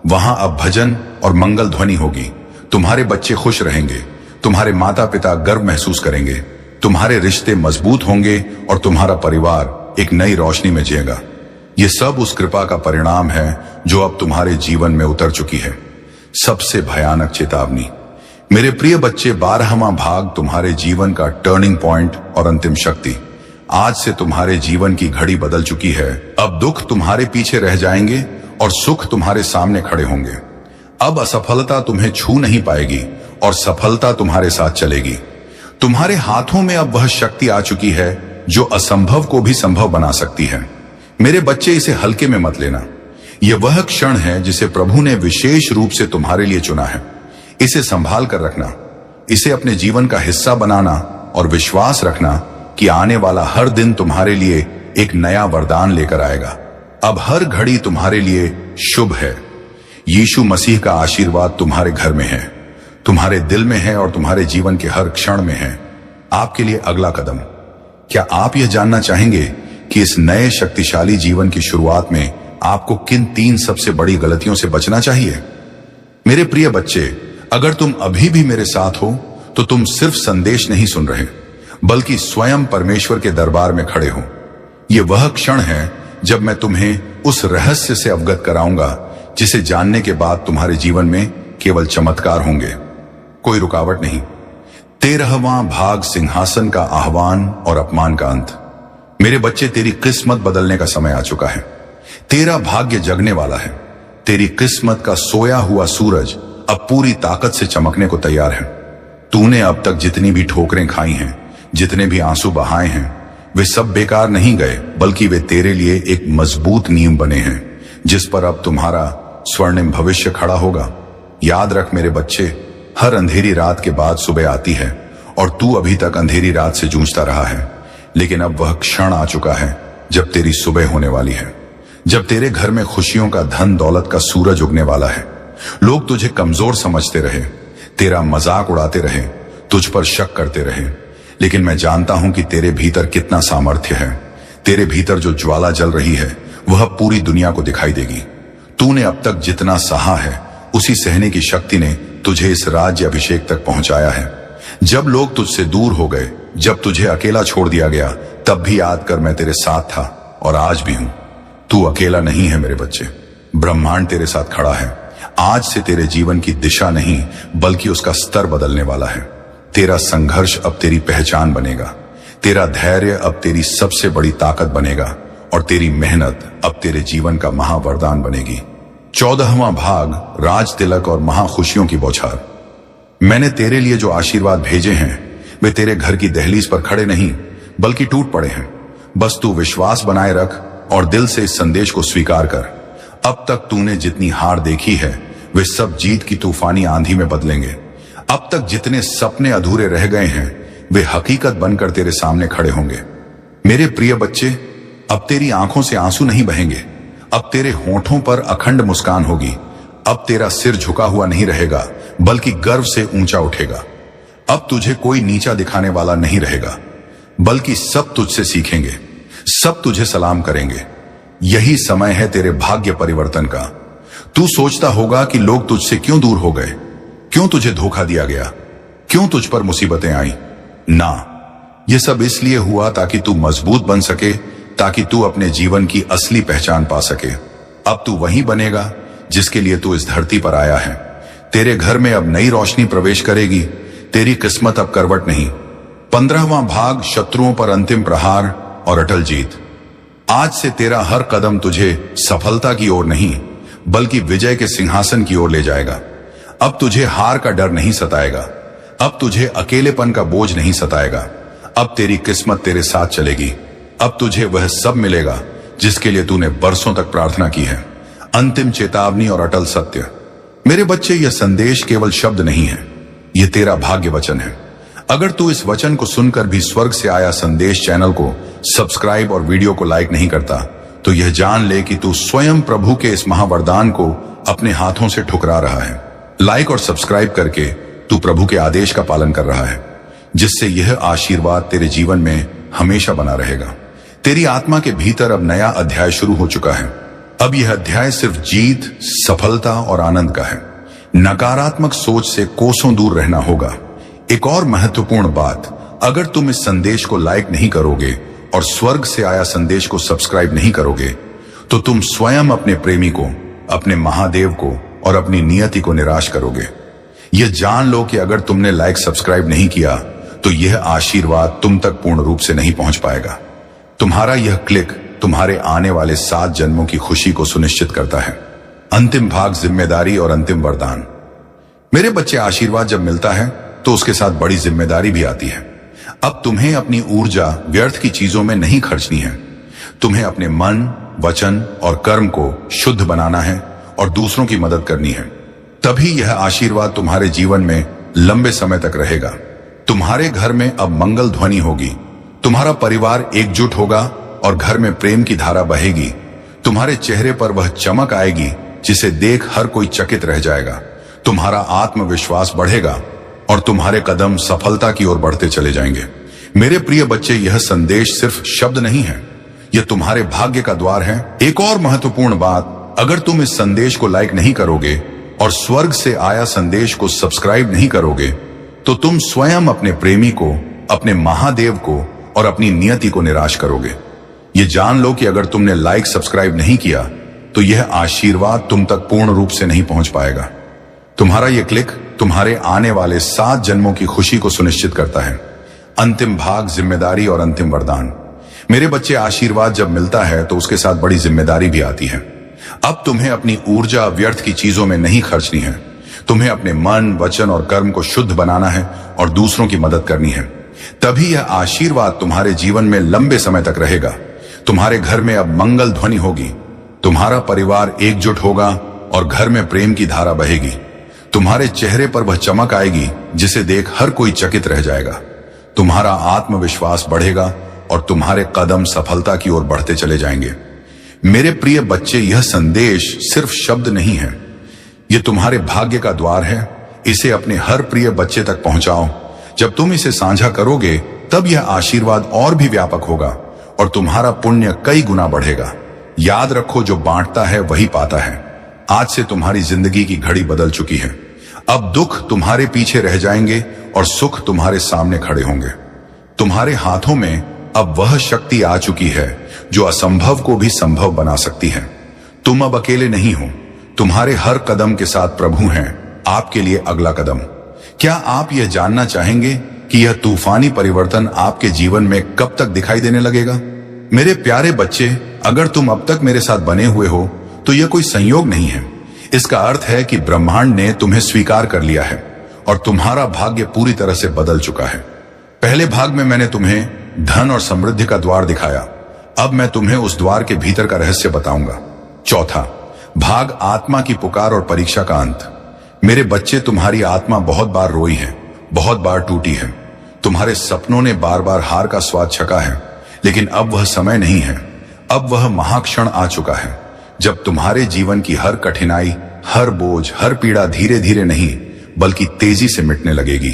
वहां अब भजन और मंगल ध्वनि होगी। तुम्हारे बच्चे खुश रहेंगे, तुम्हारे माता पिता गर्व महसूस करेंगे, तुम्हारे रिश्ते मजबूत होंगे और तुम्हारा परिवार एक नई रोशनी में जिएगा। ये सब उस कृपा का परिणाम है जो अब तुम्हारे जीवन में उतर चुकी है। सबसे भयानक चेतावनी। मेरे प्रिय बच्चे, 12वां भाग, तुम्हारे जीवन का टर्निंग पॉइंट और अंतिम शक्ति। आज से तुम्हारे जीवन की घड़ी बदल चुकी है। अब दुख तुम्हारे पीछे रह जाएंगे और सुख तुम्हारे सामने खड़े होंगे। अब असफलता तुम्हें छू नहीं पाएगी और सफलता तुम्हारे साथ चलेगी। तुम्हारे हाथों में अब वह शक्ति आ चुकी है जो असंभव को भी संभव बना सकती है। मेरे बच्चे, इसे हल्के में मत लेना। यह वह क्षण है जिसे प्रभु ने विशेष रूप से तुम्हारे लिए चुना है। इसे संभाल कर रखना, इसे अपने जीवन का हिस्सा बनाना और विश्वास रखना कि आने वाला हर दिन तुम्हारे लिए एक नया वरदान लेकर आएगा। अब हर घड़ी तुम्हारे लिए शुभ है। यीशु मसीह का आशीर्वाद तुम्हारे घर में है, तुम्हारे दिल में है और तुम्हारे जीवन के हर क्षण में है। आपके लिए अगला कदम। क्या आप यह जानना चाहेंगे कि इस नए शक्तिशाली जीवन की शुरुआत में आपको किन 3 सबसे बड़ी गलतियों से बचना चाहिए? मेरे प्रिय बच्चे, अगर तुम अभी भी मेरे साथ हो तो तुम सिर्फ संदेश नहीं सुन रहे, बल्कि स्वयं परमेश्वर के दरबार में खड़े हो। यह वह क्षण है जब मैं तुम्हें उस रहस्य से अवगत कराऊंगा जिसे जानने के बाद तुम्हारे जीवन में केवल चमत्कार होंगे, कोई रुकावट नहीं। 13वां भाग, सिंहासन का आह्वान और अपमान का अंत। मेरे बच्चे, तेरी किस्मत बदलने का समय आ चुका है। तेरा भाग्य जगने वाला है। तेरी किस्मत का सोया हुआ सूरज अब पूरी ताकत से चमकने को तैयार है। तूने अब तक जितनी भी ठोकरें खाई हैं, जितने भी आंसू बहाए हैं, वे सब बेकार नहीं गए, बल्कि वे तेरे लिए एक मजबूत नींव बने हैं जिस पर अब तुम्हारा स्वर्णिम भविष्य खड़ा होगा। याद रख मेरे बच्चे, हर अंधेरी रात के बाद सुबह आती है और तू अभी तक अंधेरी रात से जूझता रहा है। लेकिन अब वह क्षण आ चुका है जब तेरी सुबह होने वाली है, जब तेरे घर में खुशियों का धन दौलत का सूरज उगने वाला है। लोग तुझे कमजोर समझते रहे, तेरा मजाक उड़ाते रहे, तुझ पर शक करते रहे, लेकिन मैं जानता हूं कि तेरे भीतर कितना सामर्थ्य है। तेरे भीतर जो ज्वाला जल रही है वह पूरी दुनिया को दिखाई देगी। तूने अब तक जितना सहा है उसी सहने की शक्ति ने तुझे इस राज्य अभिषेक तक पहुंचाया है। जब लोग तुझसे दूर हो गए, जब तुझे अकेला छोड़ दिया गया, तब भी याद कर मैं तेरे साथ था और आज भी हूं। तू अकेला नहीं है मेरे बच्चे, ब्रह्मांड तेरे साथ खड़ा है। आज से तेरे जीवन की दिशा नहीं बल्कि उसका स्तर बदलने वाला है। तेरा संघर्ष अब तेरी पहचान बनेगा, तेरा धैर्य अब तेरी सबसे बड़ी ताकत बनेगा और तेरी मेहनत अब तेरे जीवन का महावरदान बनेगी। 14वां भाग, राज तिलक और महाखुशियों की बौछार। मैंने तेरे लिए जो आशीर्वाद भेजे हैं वे तेरे घर की दहलीज पर खड़े नहीं बल्कि टूट पड़े हैं। बस तू विश्वास बनाए रख और दिल से इस संदेश को स्वीकार कर। अब तक तूने जितनी हार देखी है वे सब जीत की तूफानी आंधी में बदलेंगे। अब तक जितने सपने अधूरे रह गए हैं वे हकीकत बनकर तेरे सामने खड़े होंगे। मेरे प्रिय बच्चे, अब तेरी आंखों से आंसू नहीं बहेंगे, अब तेरे होठों पर अखंड मुस्कान होगी। अब तेरा सिर झुका हुआ नहीं रहेगा बल्कि गर्व से ऊंचा उठेगा। अब तुझे कोई नीचा दिखाने वाला नहीं रहेगा बल्कि सब तुझसे सीखेंगे, सब तुझे सलाम करेंगे। यही समय है तेरे भाग्य परिवर्तन का। तू सोचता होगा कि लोग तुझसे क्यों दूर हो गए, क्यों तुझे धोखा दिया गया, क्यों तुझ पर मुसीबतें आई। ना, यह सब इसलिए हुआ ताकि तू मजबूत बन सके, ताकि तू अपने जीवन की असली पहचान पा सके। अब तू वही बनेगा जिसके लिए तू इस धरती पर आया है। तेरे घर में अब नई रोशनी प्रवेश करेगी, तेरी किस्मत अब करवट नहीं। 15वां भाग, शत्रुओं पर अंतिम प्रहार और अटल जीत। आज से तेरा हर कदम तुझे सफलता की ओर नहीं बल्कि विजय के सिंहासन की ओर ले जाएगा। अब तुझे हार का डर नहीं सताएगा, अब तुझे अकेलेपन का बोझ नहीं सताएगा। अब तेरी किस्मत तेरे साथ चलेगी। अब तुझे वह सब मिलेगा जिसके लिए तूने बरसों तक प्रार्थना की है। अंतिम चेतावनी और अटल सत्य। मेरे बच्चे, यह संदेश केवल शब्द नहीं है, यह तेरा भाग्य वचन है। अगर तू इस वचन को सुनकर भी स्वर्ग से आया संदेश चैनल को सब्सक्राइब और वीडियो को लाइक नहीं करता तो यह जान ले कि तू स्वयं प्रभु के इस महावरदान को अपने हाथों से ठुकरा रहा है। लाइक और सब्सक्राइब करके तू प्रभु के आदेश का पालन कर रहा है, जिससे यह आशीर्वाद तेरे जीवन में हमेशा बना रहेगा। तेरी आत्मा के भीतर अब नया अध्याय शुरू हो चुका है। अब यह अध्याय सिर्फ जीत, सफलता और आनंद का है। नकारात्मक सोच से कोसों दूर रहना होगा। एक और महत्वपूर्ण बात, अगर तुम इस संदेश को लाइक नहीं करोगे और स्वर्ग से आया संदेश को सब्सक्राइब नहीं करोगे तो तुम स्वयं अपने प्रेमी को, अपने महादेव को और अपनी नियति को निराश करोगे। यह जान लो कि अगर तुमने लाइक सब्सक्राइब नहीं किया तो यह आशीर्वाद तुम तक पूर्ण रूप से नहीं पहुंच पाएगा। तुम्हारा यह क्लिक तुम्हारे आने वाले 7 जन्मों की खुशी को सुनिश्चित करता है। अंतिम भाग, जिम्मेदारी और अंतिम वरदान। मेरे बच्चे, आशीर्वाद जब मिलता है तो उसके साथ बड़ी जिम्मेदारी भी आती है। अब तुम्हें अपनी ऊर्जा व्यर्थ की चीजों में नहीं खर्चनी है। तुम्हें अपने मन, वचन और कर्म को शुद्ध बनाना है और दूसरों की मदद करनी है। तभी यह आशीर्वाद तुम्हारे जीवन में लंबे समय तक रहेगा। तुम्हारे घर में अब मंगल ध्वनि होगी, तुम्हारा परिवार एकजुट होगा और घर में प्रेम की धारा बहेगी। तुम्हारे चेहरे पर वह चमक आएगी जिसे देख हर कोई चकित रह जाएगा। तुम्हारा आत्मविश्वास बढ़ेगा और तुम्हारे कदम सफलता की ओर बढ़ते चले जाएंगे। मेरे प्रिय बच्चे, यह संदेश सिर्फ शब्द नहीं है, यह तुम्हारे भाग्य का द्वार है। एक और महत्वपूर्ण बात, अगर तुम इस संदेश को लाइक नहीं करोगे और स्वर्ग से आया संदेश को सब्सक्राइब नहीं करोगे तो तुम स्वयं अपने प्रेमी को, अपने महादेव को और अपनी नियति को निराश करोगे। यह जान लो कि अगर तुमने लाइक सब्सक्राइब नहीं किया तो यह आशीर्वाद तुम तक पूर्ण रूप से नहीं पहुंच पाएगा। तुम्हारा यह क्लिक तुम्हारे आने वाले 7 जन्मों की खुशी को सुनिश्चित करता है। अंतिम भाग, जिम्मेदारी और अंतिम वरदान। मेरे बच्चे, आशीर्वाद जब मिलता है तो उसके साथ बड़ी जिम्मेदारी भी आती है। अब तुम्हें अपनी ऊर्जा व्यर्थ की चीजों में नहीं खर्चनी है। तुम्हें अपने मन, वचन और कर्म को शुद्ध बनाना है और दूसरों की मदद करनी है। तभी यह आशीर्वाद तुम्हारे जीवन में लंबे समय तक रहेगा। तुम्हारे घर में अब मंगल ध्वनि होगी, तुम्हारा परिवार एकजुट होगा और घर में प्रेम की धारा बहेगी। तुम्हारे चेहरे पर वह चमक आएगी जिसे देख हर कोई चकित रह जाएगा। तुम्हारा आत्मविश्वास बढ़ेगा और तुम्हारे कदम सफलता की ओर बढ़ते चले जाएंगे। मेरे प्रिय बच्चे, यह संदेश सिर्फ शब्द नहीं है, यह तुम्हारे भाग्य का द्वार है। इसे अपने हर प्रिय बच्चे तक पहुंचाओ। जब तुम इसे साझा करोगे तब यह आशीर्वाद और भी व्यापक होगा और तुम्हारा पुण्य कई गुना बढ़ेगा। याद रखो, जो बांटता है वही पाता है। आज से तुम्हारी जिंदगी की घड़ी बदल चुकी है। अब दुख तुम्हारे पीछे रह जाएंगे और सुख तुम्हारे सामने खड़े होंगे। तुम्हारे हाथों में अब वह शक्ति आ चुकी है जो असंभव को भी संभव बना सकती है। तुम अब अकेले नहीं हो, तुम्हारे हर कदम के साथ प्रभु हैं आपके लिए अगला कदम। क्या आप यह जानना चाहेंगे कि यह तूफानी परिवर्तन आपके जीवन में कब तक दिखाई देने लगेगा? मेरे प्यारे बच्चे, अगर तुम अब तक मेरे साथ बने हुए हो तो यह कोई संयोग नहीं है। इसका अर्थ है कि ब्रह्मांड ने तुम्हें स्वीकार कर लिया है और तुम्हारा भाग्य पूरी तरह से बदल चुका है। पहले भाग में मैंने तुम्हें धन और समृद्धि का द्वार दिखाया, अब मैं तुम्हें उस द्वार के भीतर का रहस्य बताऊंगा। चौथा भाग, आत्मा की पुकार और परीक्षा का अंत। मेरे बच्चे, तुम्हारी आत्मा बहुत बार रोई है, बहुत बार टूटी है। तुम्हारे सपनों ने बार बार हार का स्वाद चखा है, लेकिन अब वह समय नहीं है। अब वह महाक्षण आ चुका है जब तुम्हारे जीवन की हर कठिनाई, हर बोझ, हर पीड़ा धीरे धीरे नहीं बल्कि तेजी से मिटने लगेगी।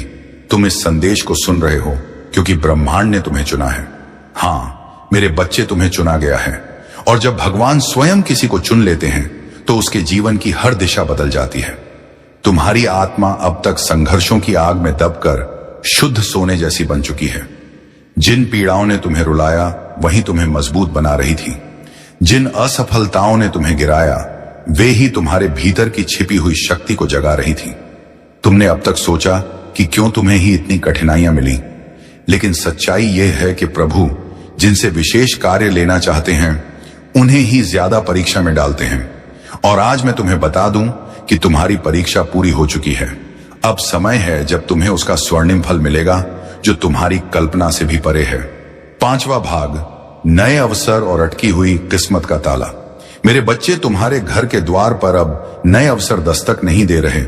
तुम इस संदेश को सुन रहे हो क्योंकि ब्रह्मांड ने तुम्हें चुना है। हाँ मेरे बच्चे, तुम्हें चुना गया है। और जब भगवान स्वयं किसी को चुन लेते हैं तो उसके जीवन की हर दिशा बदल जाती है। तुम्हारी आत्मा अब तक संघर्षों की आग में दबकर शुद्ध सोने जैसी बन चुकी है। जिन पीड़ाओं ने तुम्हें रुलाया वही तुम्हें मजबूत बना रही थी। जिन असफलताओं ने तुम्हें गिराया वे ही तुम्हारे भीतर की छिपी हुई शक्ति को जगा रही थी। तुमने अब तक सोचा कि क्यों तुम्हें ही इतनी कठिनाइयां मिली, लेकिन सच्चाई यह है कि प्रभु जिनसे विशेष कार्य लेना चाहते हैं उन्हें ही ज्यादा परीक्षा में डालते हैं। और आज मैं तुम्हें बता दूं कि तुम्हारी परीक्षा पूरी हो चुकी है। अब समय है जब तुम्हें उसका स्वर्णिम फल मिलेगा जो तुम्हारी कल्पना से भी परे है। पांचवा भाग, नए अवसर और अटकी हुई किस्मत का ताला। मेरे बच्चे, तुम्हारे घर के द्वार पर अब नए अवसर दस्तक नहीं दे रहे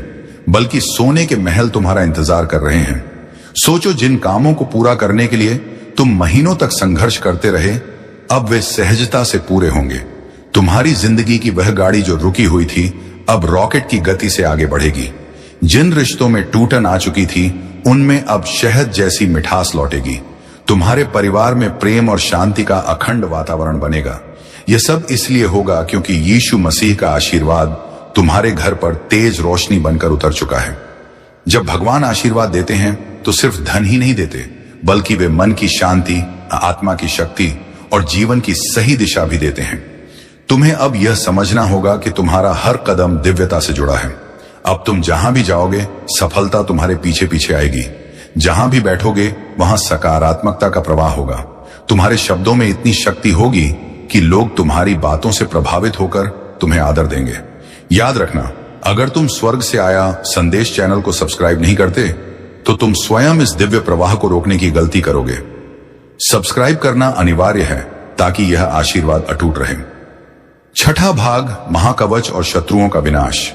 बल्कि सोने के महल तुम्हारा इंतजार कर रहे हैं। सोचो, जिन कामों को पूरा करने के लिए तुम महीनों तक संघर्ष करते रहे अब वे सहजता से पूरे होंगे। तुम्हारी जिंदगी की वह गाड़ी जो रुकी हुई थी अब रॉकेट की गति से आगे बढ़ेगी। जिन रिश्तों में टूटन आ चुकी थी उनमें अब शहद जैसी मिठास लौटेगी। तुम्हारे परिवार में प्रेम और शांति का अखंड वातावरण बनेगा। यह सब इसलिए होगा क्योंकि यीशु मसीह का आशीर्वाद तुम्हारे घर पर तेज रोशनी बनकर उतर चुका है। जब भगवान आशीर्वाद देते हैं तो सिर्फ धन ही नहीं देते बल्कि वे मन की शांति, आत्मा की शक्ति और जीवन की सही दिशा भी देते हैं। तुम्हें अब यह समझना होगा कि तुम्हारा हर कदम दिव्यता से जुड़ा है। अब तुम जहां भी जाओगे सफलता तुम्हारे पीछे पीछे आएगी। जहां भी बैठोगे वहां सकारात्मकता का प्रवाह होगा। तुम्हारे शब्दों में इतनी शक्ति होगी कि लोग तुम्हारी बातों से प्रभावित होकर तुम्हें आदर देंगे। याद रखना, अगर तुम स्वर्ग से आया संदेश चैनल को सब्सक्राइब नहीं करते तो तुम स्वयं इस दिव्य प्रवाह को रोकने की गलती करोगे। सब्सक्राइब करना अनिवार्य है ताकि यह आशीर्वाद अटूट रहे। छठा भाग, महाकवच और शत्रुओं का विनाश।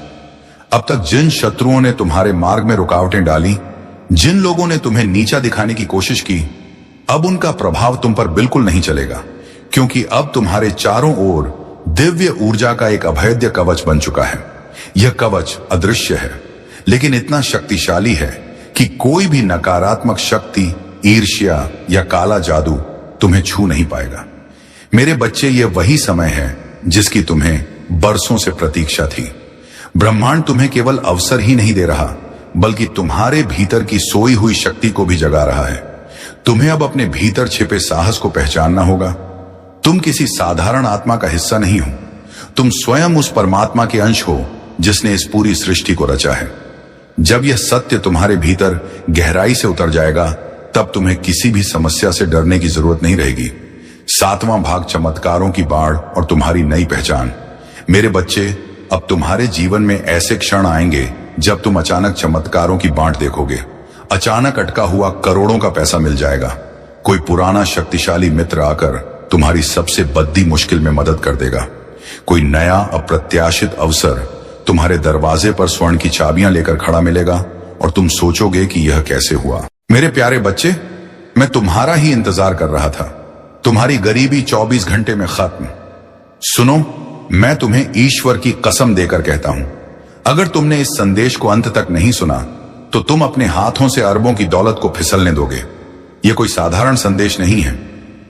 अब तक जिन शत्रुओं ने तुम्हारे मार्ग में रुकावटें डाली, जिन लोगों ने तुम्हें नीचा दिखाने की कोशिश की, अब उनका प्रभाव तुम पर बिल्कुल नहीं चलेगा क्योंकि अब तुम्हारे चारों ओर दिव्य ऊर्जा का एक अभेद्य कवच बन चुका है। यह कवच अदृश्य है लेकिन इतना शक्तिशाली है कि कोई भी नकारात्मक शक्ति, ईर्ष्या या काला जादू तुम्हें छू नहीं पाएगा। मेरे बच्चे, यह वही समय है जिसकी तुम्हें बरसों से प्रतीक्षा थी। ब्रह्मांड तुम्हें केवल अवसर ही नहीं दे रहा बल्कि तुम्हारे भीतर की सोई हुई शक्ति को भी जगा रहा है। तुम्हें अब अपने भीतर छिपे साहस को पहचानना होगा। तुम किसी साधारण आत्मा का हिस्सा नहीं हो, तुम स्वयं उस परमात्मा के अंश हो जिसने इस पूरी सृष्टि को रचा है। जब यह सत्य तुम्हारे भीतर गहराई से उतर जाएगा तब तुम्हें किसी भी समस्या से डरने की जरूरत नहीं रहेगी। सातवां भाग, चमत्कारों की बाढ़ और तुम्हारी नई पहचान। मेरे बच्चे, अब तुम्हारे जीवन में ऐसे क्षण आएंगे जब तुम अचानक चमत्कारों की बाढ़ देखोगे। अचानक अटका हुआ करोड़ों का पैसा मिल जाएगा। कोई पुराना शक्तिशाली मित्र आकर तुम्हारी सबसे बद्दी मुश्किल में मदद कर देगा। कोई नया अप्रत्याशित अवसर तुम्हारे दरवाजे पर स्वर्ण की चाबियां लेकर खड़ा मिलेगा और तुम सोचोगे कि यह कैसे हुआ। मेरे प्यारे बच्चे, मैं तुम्हारा ही इंतजार कर रहा था। तुम्हारी गरीबी 24 घंटे में खत्म। सुनो, मैं तुम्हें ईश्वर की कसम देकर कहता हूं, अगर तुमने इस संदेश को अंत तक नहीं सुना तो तुम अपने हाथों से अरबों की दौलत को फिसलने दोगे। यह कोई साधारण संदेश नहीं है,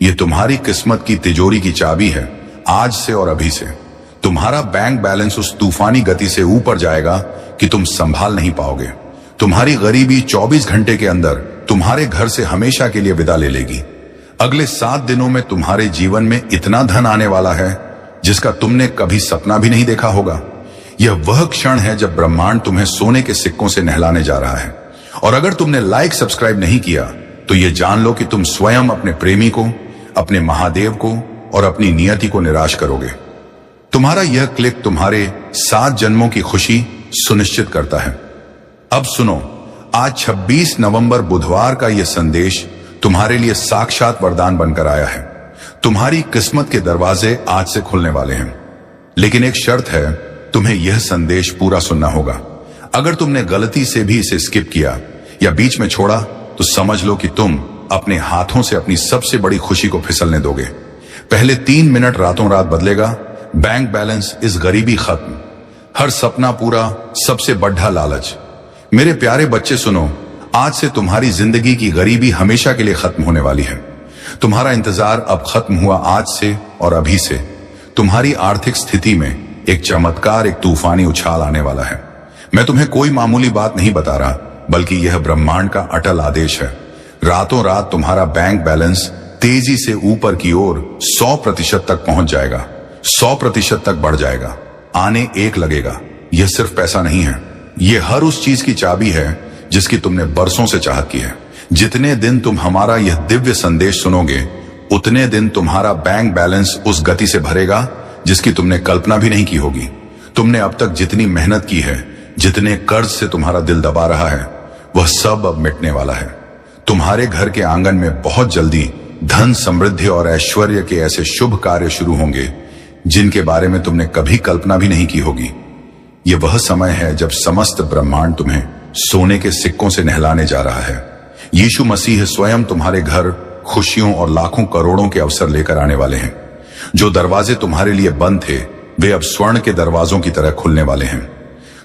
यह तुम्हारी किस्मत की तिजोरी की चाबी है। आज से और अभी से तुम्हारा बैंक बैलेंस उस तूफानी गति से ऊपर जाएगा कि तुम संभाल नहीं पाओगे। तुम्हारी गरीबी 24 घंटे के अंदर तुम्हारे घर से हमेशा के लिए विदा ले लेगी। अगले 7 दिनों में तुम्हारे जीवन में इतना धन आने वाला है जिसका तुमने कभी सपना भी नहीं देखा होगा। यह वह क्षण है जब ब्रह्मांड तुम्हें सोने के सिक्कों से नहलाने जा रहा है। और अगर तुमने लाइक सब्सक्राइब नहीं किया तो यह जान लो कि तुम स्वयं अपने प्रेमी को, अपने महादेव को और अपनी नियति को निराश करोगे। तुम्हारा यह क्लिक तुम्हारे 7 जन्मों की खुशी सुनिश्चित करता है। अब सुनो, आज 26 नवंबर बुधवार का यह संदेश तुम्हारे लिए साक्षात वरदान बनकर आया है। तुम्हारी किस्मत के दरवाजे आज से खुलने वाले हैं, लेकिन एक शर्त है, तुम्हें यह संदेश पूरा सुनना होगा। अगर तुमने गलती से भी इसे स्किप किया या बीच में छोड़ा तो समझ लो कि तुम अपने हाथों से अपनी सबसे बड़ी खुशी को फिसलने दोगे। पहले 3 मिनट रातों रात बदलेगा। बैंक बैलेंस इस गरीबी खत्म, हर सपना पूरा, सबसे बड़ा लालच। मेरे प्यारे बच्चे सुनो, आज से तुम्हारी जिंदगी की गरीबी हमेशा के लिए खत्म होने वाली है। तुम्हारा इंतजार अब खत्म हुआ आज से और अभी से। तुम्हारी आर्थिक स्थिति में एक चमत्कार, एक तूफानी उछाल आने वाला है। मैं तुम्हें कोई मामूली बात नहीं बता रहा, बल्कि यह ब्रह्मांड का अटल आदेश है। रातों रात तुम्हारा बैंक बैलेंस तेजी से ऊपर की ओर 100% तक पहुंच जाएगा, 100% तक बढ़ जाएगा। आने एक लगेगा। यह सिर्फ पैसा नहीं है, यह हर उस चीज की चाबी है जिसकी तुमने बरसों से चाहत की है। जितने दिन तुम हमारा यह दिव्य संदेश सुनोगे, उतने दिन तुम्हारा बैंक बैलेंस उस गति से भरेगा जिसकी तुमने कल्पना भी नहीं की होगी। तुमने अब तक जितनी मेहनत की है, जितने कर्ज से तुम्हारा दिल दबा रहा है, वह सब अब मिटने वाला है। तुम्हारे घर के आंगन में बहुत जल्दी धन, समृद्धि और ऐश्वर्य के ऐसे शुभ कार्य शुरू होंगे जिनके बारे में तुमने कभी कल्पना भी नहीं की होगी। यह वह समय है जब समस्त ब्रह्मांड तुम्हें सोने के सिक्कों से नहलाने जा रहा है। यीशु मसीह स्वयं तुम्हारे घर खुशियों और लाखों करोड़ों के अवसर लेकर आने वाले हैं। जो दरवाजे तुम्हारे लिए बंद थे, वे अब स्वर्ण के दरवाजों की तरह खुलने वाले हैं।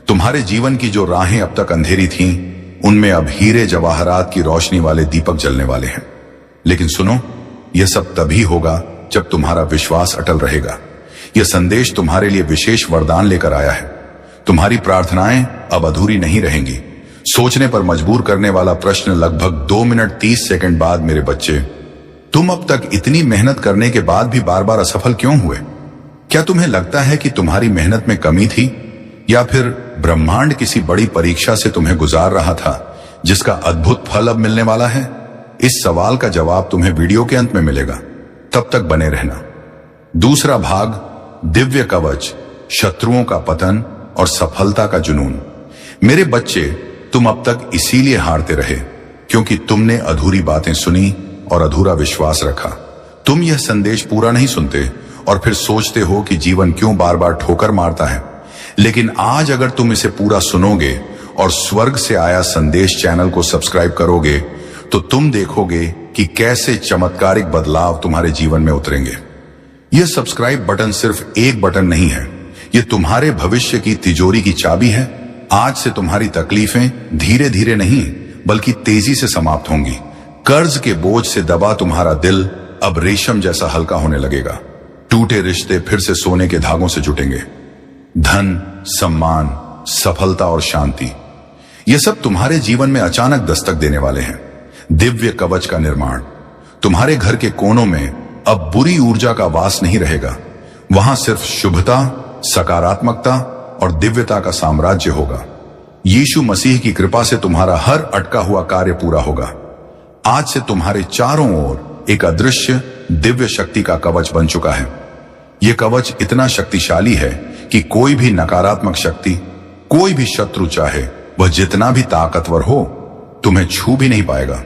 तुम्हारे जीवन की जो राहें अब तक अंधेरी थीं, उनमें अब हीरे जवाहरात की रोशनी वाले दीपक जलने वाले हैं। लेकिन सुनो, यह सब तभी होगा जब तुम्हारा विश्वास अटल रहेगा। यह संदेश तुम्हारे लिए विशेष वरदान लेकर आया है। तुम्हारी प्रार्थनाएं अब अधूरी नहीं रहेंगी। सोचने पर मजबूर करने वाला प्रश्न लगभग 2 मिनट 30 सेकंड बाद, मेरे बच्चे, तुम अब तक इतनी मेहनत करने के बाद भी बार बार असफल क्यों हुए? क्या तुम्हें लगता है कि तुम्हारी मेहनत में कमी थी, या फिर ब्रह्मांड किसी बड़ी परीक्षा से तुम्हें गुजार रहा था जिसका अद्भुत फल अब मिलने वाला है? इस सवाल का जवाब तुम्हें वीडियो के अंत में मिलेगा। तब तक बने रहना। दूसरा भाग, दिव्य कवच, शत्रुओं का पतन और सफलता का जुनून। मेरे बच्चे, तुम अब तक इसीलिए हारते रहे क्योंकि तुमने अधूरी बातें सुनी और अधूरा विश्वास रखा। तुम यह संदेश पूरा नहीं सुनते और फिर सोचते हो कि जीवन क्यों बार बार ठोकर मारता है। लेकिन आज अगर तुम इसे पूरा सुनोगे और स्वर्ग से आया संदेश चैनल को सब्सक्राइब करोगे, तो तुम देखोगे कि कैसे चमत्कारिक बदलाव तुम्हारे जीवन में उतरेंगे। यह सब्सक्राइब बटन सिर्फ एक बटन नहीं है, यह तुम्हारे भविष्य की तिजोरी की चाबी है। आज से तुम्हारी तकलीफें धीरे धीरे नहीं, बल्कि तेजी से समाप्त होंगी। कर्ज के बोझ से दबा तुम्हारा दिल अब रेशम जैसा हल्का होने लगेगा। टूटे रिश्ते फिर से सोने के धागों से जुटेंगे। धन, सम्मान, सफलता और शांति, यह सब तुम्हारे जीवन में अचानक दस्तक देने वाले हैं। दिव्य कवच का निर्माण। तुम्हारे घर के कोनों में अब बुरी ऊर्जा का वास नहीं रहेगा। वहां सिर्फ शुभता, सकारात्मकता और दिव्यता का साम्राज्य होगा। यीशु मसीह की कृपा से तुम्हारा हर अटका हुआ कार्य पूरा होगा। आज से तुम्हारे चारों ओर एक अदृश्य दिव्य शक्ति का कवच बन चुका है। यह कवच इतना शक्तिशाली है कि कोई भी नकारात्मक शक्ति, कोई भी शत्रु, चाहे वह जितना भी ताकतवर हो, तुम्हें छू भी नहीं पाएगा।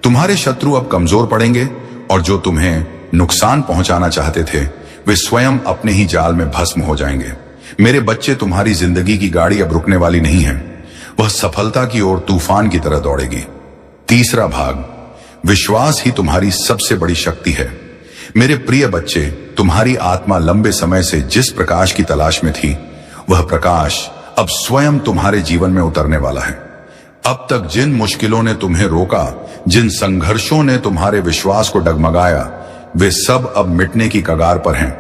तुम्हारे शत्रु अब कमजोर पड़ेंगे और जो तुम्हें नुकसान पहुंचाना चाहते थे, वे स्वयं अपने ही जाल में भस्म हो जाएंगे। मेरे बच्चे, तुम्हारी जिंदगी की गाड़ी अब रुकने वाली नहीं है, वह सफलता की ओर तूफान की तरह दौड़ेगी। तीसरा भाग, विश्वास ही तुम्हारी सबसे बड़ी शक्ति है। मेरे प्रिय बच्चे, तुम्हारी आत्मा लंबे समय से जिस प्रकाश की तलाश में थी, वह प्रकाश अब स्वयं तुम्हारे जीवन में उतरने वाला है। अब तक जिन मुश्किलों ने तुम्हें रोका, जिन संघर्षों ने तुम्हारे विश्वास को डगमगाया, वे सब अब मिटने की कगार पर हैं।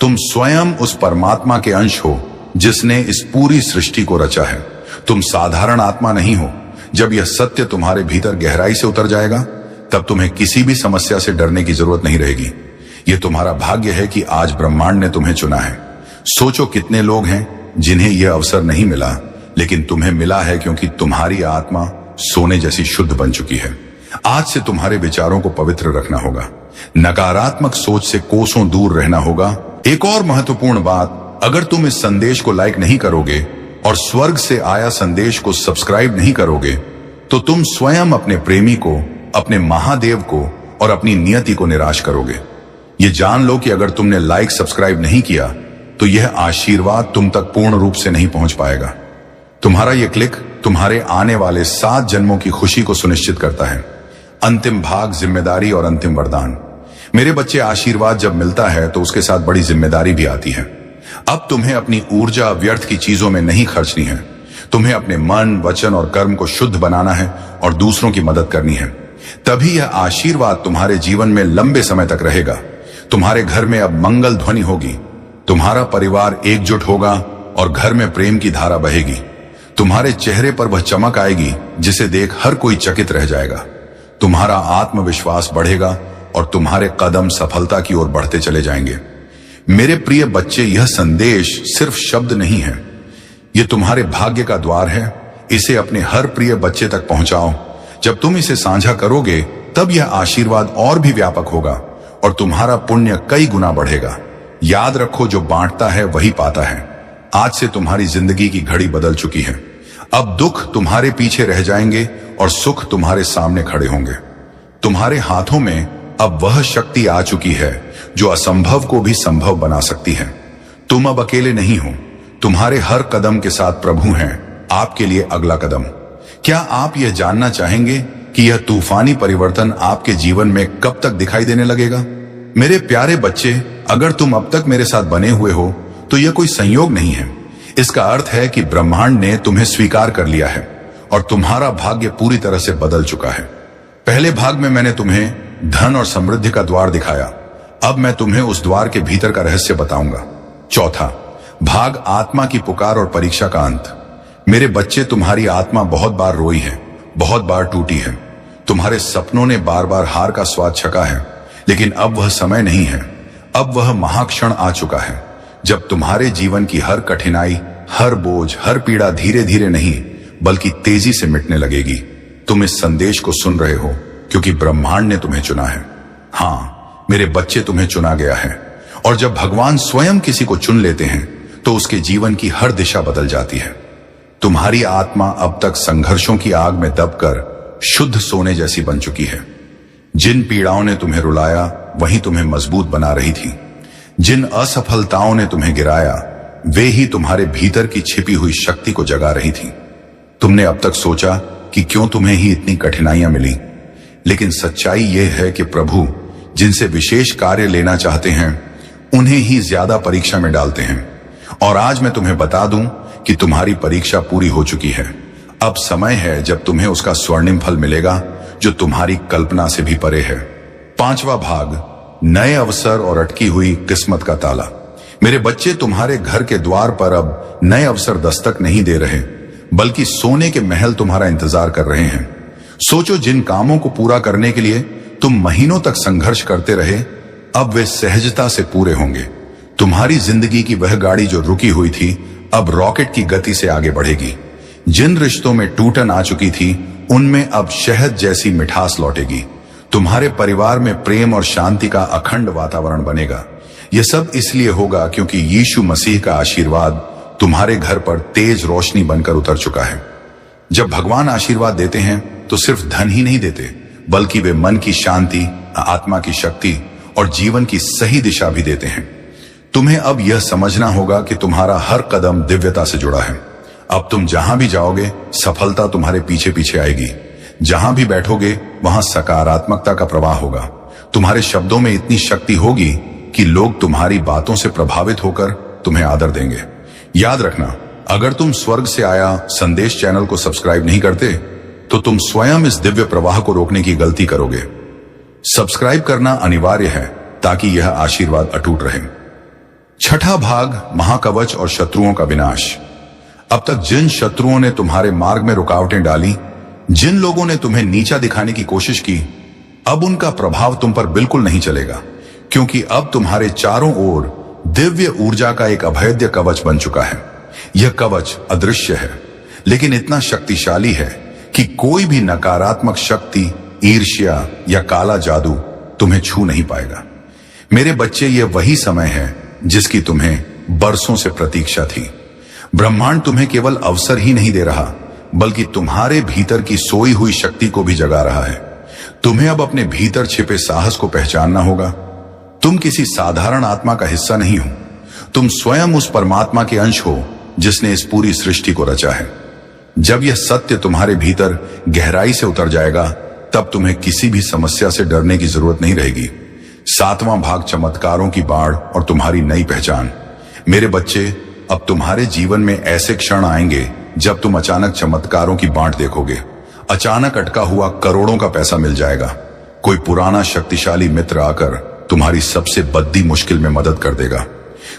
तुम स्वयं उस परमात्मा के अंश हो जिसने इस पूरी सृष्टि को रचा है। तुम साधारण आत्मा नहीं हो। जब यह सत्य तुम्हारे भीतर गहराई से उतर जाएगा, तब तुम्हें किसी भी समस्या से डरने की जरूरत नहीं रहेगी। यह तुम्हारा भाग्य है कि आज ब्रह्मांड ने तुम्हें चुना है। सोचो कितने लोग हैं जिन्हें यह अवसर नहीं मिला, लेकिन तुम्हें मिला है क्योंकि तुम्हारी आत्मा सोने जैसी शुद्ध बन चुकी है। आज से तुम्हारे विचारों को पवित्र रखना होगा। नकारात्मक सोच से कोसों दूर रहना होगा। एक और महत्वपूर्ण बात, अगर तुम इस संदेश को लाइक नहीं करोगे और स्वर्ग से आया संदेश को सब्सक्राइब नहीं करोगे तो तुम स्वयं अपने प्रेमी को, अपने महादेव को और अपनी नियति को निराश करोगे। ये जान लो कि अगर तुमने लाइक सब्सक्राइब नहीं किया तो यह आशीर्वाद तुम तक पूर्ण रूप से नहीं पहुंच पाएगा। तुम्हारा यह क्लिक तुम्हारे आने वाले 7 जन्मों की खुशी को सुनिश्चित करता है। अंतिम भाग, जिम्मेदारी और अंतिम वरदान। मेरे बच्चे, आशीर्वाद जब मिलता है तो उसके साथ बड़ी जिम्मेदारी भी आती है। अब तुम्हें अपनी ऊर्जा व्यर्थ की चीजों में नहीं खर्चनी है। तुम्हें अपने मन, वचन और कर्म को शुद्ध बनाना है और दूसरों की मदद करनी है। तभी यह आशीर्वाद तुम्हारे जीवन में लंबे समय तक रहेगा। तुम्हारे घर में अब मंगल ध्वनि होगी, तुम्हारा परिवार एकजुट होगा और घर में प्रेम की धारा बहेगी। तुम्हारे चेहरे पर वह चमक आएगी जिसे देख हर कोई चकित रह जाएगा। तुम्हारा आत्मविश्वास बढ़ेगा और तुम्हारे कदम सफलता की ओर बढ़ते चले जाएंगे। मेरे प्रिय बच्चे, यह संदेश सिर्फ शब्द नहीं है, यह तुम्हारे भाग्य का द्वार है। इसे अपने हर प्रिय बच्चे तक पहुंचाओ। जब तुम इसे साझा करोगे तब यह आशीर्वाद और भी व्यापक होगा और तुम्हारा पुण्य कई गुना बढ़ेगा। याद रखो, जो बांटता है वही पाता है। आज से तुम्हारी जिंदगी की घड़ी बदल चुकी है। अब दुख तुम्हारे पीछे रह जाएंगे और सुख तुम्हारे सामने खड़े होंगे। तुम्हारे हाथों में अब वह शक्ति आ चुकी है जो असंभव को भी संभव बना सकती है। तुम अब अकेले नहीं हो। तुम्हारे हर कदम के साथ प्रभु हैं आपके लिए अगला कदम। क्या आप यह जानना चाहेंगे कि यह तूफानी परिवर्तन आपके जीवन में कब तक दिखाई देने लगेगा? मेरे प्यारे बच्चे, अगर तुम अब तक मेरे साथ बने हुए हो तो यह कोई संयोग नहीं है। इसका अर्थ है कि ब्रह्मांड ने तुम्हें स्वीकार कर लिया है और तुम्हारा भाग्य पूरी तरह से बदल चुका है। पहले भाग में मैंने तुम्हें धन और समृद्धि का द्वार दिखाया। अब मैं तुम्हें उस द्वार के भीतर का रहस्य बताऊंगा। चौथा भाग, आत्मा की पुकार और परीक्षा का अंत। मेरे बच्चे, तुम्हारी आत्मा बहुत बार रोई है, बहुत बार टूटी है। तुम्हारे सपनों ने बार बार हार का स्वाद चखा है, लेकिन अब वह समय नहीं है। अब वह महाक्षण आ चुका है जब तुम्हारे जीवन की हर कठिनाई, हर बोझ, हर पीड़ा धीरे धीरे नहीं बल्कि तेजी से मिटने लगेगी। तुम इस संदेश को सुन रहे हो क्योंकि ब्रह्मांड ने तुम्हें चुना है। हाँ मेरे बच्चे, तुम्हें चुना गया है। और जब भगवान स्वयं किसी को चुन लेते हैं तो उसके जीवन की हर दिशा बदल जाती है। तुम्हारी आत्मा अब तक संघर्षों की आग में दबकर शुद्ध सोने जैसी बन चुकी है। जिन पीड़ाओं ने तुम्हें रुलाया वही तुम्हें मजबूत बना रही थी। जिन असफलताओं ने तुम्हें गिराया वे ही तुम्हारे भीतर की छिपी हुई शक्ति को जगा रही थी। तुमने अब तक सोचा कि क्यों तुम्हें ही इतनी कठिनाइयां मिली, लेकिन सच्चाई यह है कि प्रभु जिनसे विशेष कार्य लेना चाहते हैं उन्हें ही ज्यादा परीक्षा में डालते हैं। और आज मैं तुम्हें बता दूं कि तुम्हारी परीक्षा पूरी हो चुकी है। अब समय है जब तुम्हें उसका स्वर्णिम फल मिलेगा जो तुम्हारी कल्पना से भी परे है। पांचवा भाग, नए अवसर और अटकी हुई किस्मत का ताला। मेरे बच्चे, तुम्हारे घर के द्वार पर अब नए अवसर दस्तक नहीं दे रहे बल्कि सोने के महल तुम्हारा इंतजार कर रहे हैं। सोचो, जिन कामों को पूरा करने के लिए तुम महीनों तक संघर्ष करते रहे अब वे सहजता से पूरे होंगे। तुम्हारी जिंदगी की वह गाड़ी जो रुकी हुई थी अब रॉकेट की गति से आगे बढ़ेगी। जिन रिश्तों में टूटन आ चुकी थी उनमें अब शहद जैसी मिठास लौटेगी। तुम्हारे परिवार में प्रेम और शांति का अखंड वातावरण बनेगा। यह सब इसलिए होगा क्योंकि यीशु मसीह का आशीर्वाद तुम्हारे घर पर तेज रोशनी बनकर उतर चुका है। जब भगवान आशीर्वाद देते हैं तो सिर्फ धन ही नहीं देते बल्कि वे मन की शांति, आत्मा की शक्ति और जीवन की सही दिशा भी देते हैं। तुम्हें अब यह समझना होगा कि तुम्हारा हर कदम दिव्यता से जुड़ा है। अब तुम जहां भी जाओगे सफलता तुम्हारे पीछे पीछे आएगी। जहां भी बैठोगे वहां सकारात्मकता का प्रवाह होगा। तुम्हारे शब्दों में इतनी शक्ति होगी कि लोग तुम्हारी बातों से प्रभावित होकर तुम्हें आदर देंगे। याद रखना, अगर तुम स्वर्ग से आया संदेश चैनल को सब्सक्राइब नहीं करते तो तुम स्वयं इस दिव्य प्रवाह को रोकने की गलती करोगे। सब्सक्राइब करना अनिवार्य है ताकि यह आशीर्वाद अटूट रहे। छठा भाग, महाकवच और शत्रुओं का विनाश। अब तक जिन शत्रुओं ने तुम्हारे मार्ग में रुकावटें डाली, जिन लोगों ने तुम्हें नीचा दिखाने की कोशिश की, अब उनका प्रभाव तुम पर बिल्कुल नहीं चलेगा क्योंकि अब तुम्हारे चारों ओर दिव्य ऊर्जा का एक अभेद्य कवच बन चुका है। यह कवच अदृश्य है लेकिन इतना शक्तिशाली है कि कोई भी नकारात्मक शक्ति, ईर्ष्या या काला जादू तुम्हें छू नहीं पाएगा। मेरे बच्चे, ये वही समय है जिसकी तुम्हें बरसों से प्रतीक्षा थी। ब्रह्मांड तुम्हें केवल अवसर ही नहीं दे रहा, बल्कि तुम्हारे भीतर की सोई हुई शक्ति को भी जगा रहा है। तुम्हें अब अपने भीतर छिपे साहस को पहचानना होगा। तुम किसी साधारण आत्मा का हिस्सा नहीं हो, तुम स्वयं उस परमात्मा के अंश हो जिसने इस पूरी सृष्टि को रचा है। जब यह सत्य तुम्हारे भीतर गहराई से उतर जाएगा, तब तुम्हें किसी भी समस्या से डरने की जरूरत नहीं रहेगी। 7वां भाग, चमत्कारों की बाढ़ और तुम्हारी नई पहचान। मेरे बच्चे, अब तुम्हारे जीवन में ऐसे क्षण आएंगे जब तुम अचानक चमत्कारों की बाढ़ देखोगे। अचानक अटका हुआ करोड़ों का पैसा मिल जाएगा। कोई पुराना शक्तिशाली मित्र आकर तुम्हारी सबसे बद्दी मुश्किल में मदद कर देगा।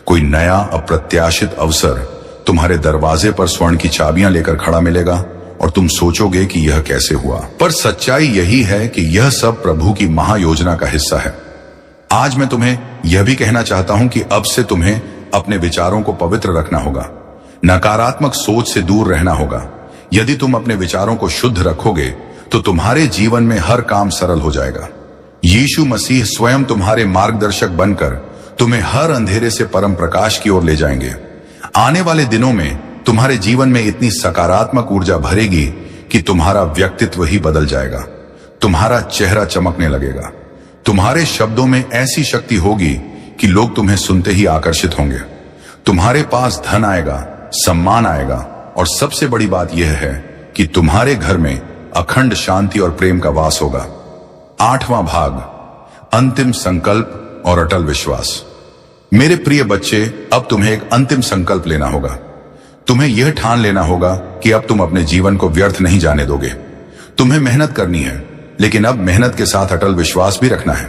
कोई नया अप्रत्याशित अवसर तुम्हारे दरवाजे पर स्वर्ण की चाबियां लेकर खड़ा मिलेगा और तुम सोचोगे कि यह कैसे हुआ। पर सच्चाई यही है कि यह सब प्रभु की महायोजना का हिस्सा है। आज मैं तुम्हें यह भी कहना चाहता हूं कि अब से तुम्हें अपने विचारों को पवित्र रखना होगा। नकारात्मक सोच से दूर रहना होगा। यदि तुम अपने विचारों को शुद्ध रखोगे तो तुम्हारे जीवन में हर काम सरल हो जाएगा। यीशु मसीह स्वयं तुम्हारे मार्गदर्शक बनकर तुम्हें हर अंधेरे से परम प्रकाश की ओर ले जाएंगे। आने वाले दिनों में तुम्हारे जीवन में इतनी सकारात्मक ऊर्जा भरेगी कि तुम्हारा व्यक्तित्व ही बदल जाएगा। तुम्हारा चेहरा चमकने लगेगा। तुम्हारे शब्दों में ऐसी शक्ति होगी कि लोग तुम्हें सुनते ही आकर्षित होंगे। तुम्हारे पास धन आएगा, सम्मान आएगा और सबसे बड़ी बात यह है कि तुम्हारे घर में अखंड शांति और प्रेम का वास होगा। 8वां भाग, अंतिम संकल्प और अटल विश्वास। मेरे प्रिय बच्चे, अब तुम्हें एक अंतिम संकल्प लेना होगा। तुम्हें यह ठान लेना होगा कि अब तुम अपने जीवन को व्यर्थ नहीं जाने दोगे। तुम्हें मेहनत करनी है, लेकिन अब मेहनत के साथ अटल विश्वास भी रखना है।